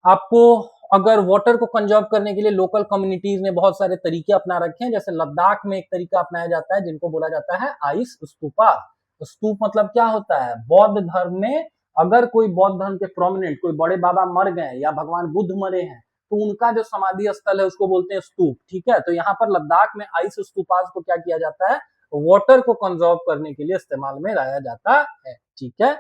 आपको अगर वाटर को कंजर्व करने के लिए लोकल कम्युनिटीज ने बहुत सारे तरीके अपना रखे हैं। जैसे लद्दाख में एक तरीका अपनाया जाता है जिनको बोला जाता है आइस स्तूपा। स्तूप मतलब क्या होता है, बौद्ध धर्म में अगर कोई बौद्ध धर्म के प्रोमिनेंट कोई बड़े बाबा मर गए या भगवान बुद्ध मरे हैं तो उनका जो समाधि स्थल है उसको बोलते हैं स्तूप। ठीक है, तो यहाँ पर लद्दाख में आइस स्तूपास को क्या किया जाता है, वाटर को कंजर्व करने के लिए इस्तेमाल में लाया जाता है। ठीक है,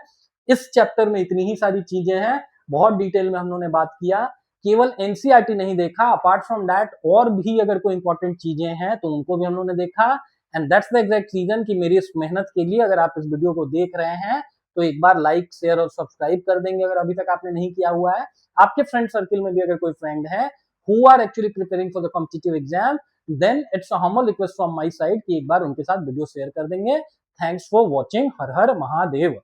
इस चैप्टर में इतनी ही सारी चीजें हैं, बहुत डिटेल में हम लोगों ने बात किया। केवल एनसीईआरटी नहीं देखा, अपार्ट फ्रॉम दैट और भी अगर कोई इंपॉर्टेंट चीजें हैं तो उनको भी हम लोगों ने देखा। And that's the exact reason कि मेरी इस मेहनत के लिए अगर आप इस वीडियो को देख रहे हैं तो एक बार लाइक शेयर और सब्सक्राइब कर देंगे अगर अभी तक आपने नहीं किया हुआ है। आपके फ्रेंड सर्किल में भी अगर कोई फ्रेंड है who are actually preparing for the competitive exam, then it's a humble request from my side कि एक बार उनके साथ वीडियो शेयर कर देंगे। Thanks for watching. हर हर महादेव।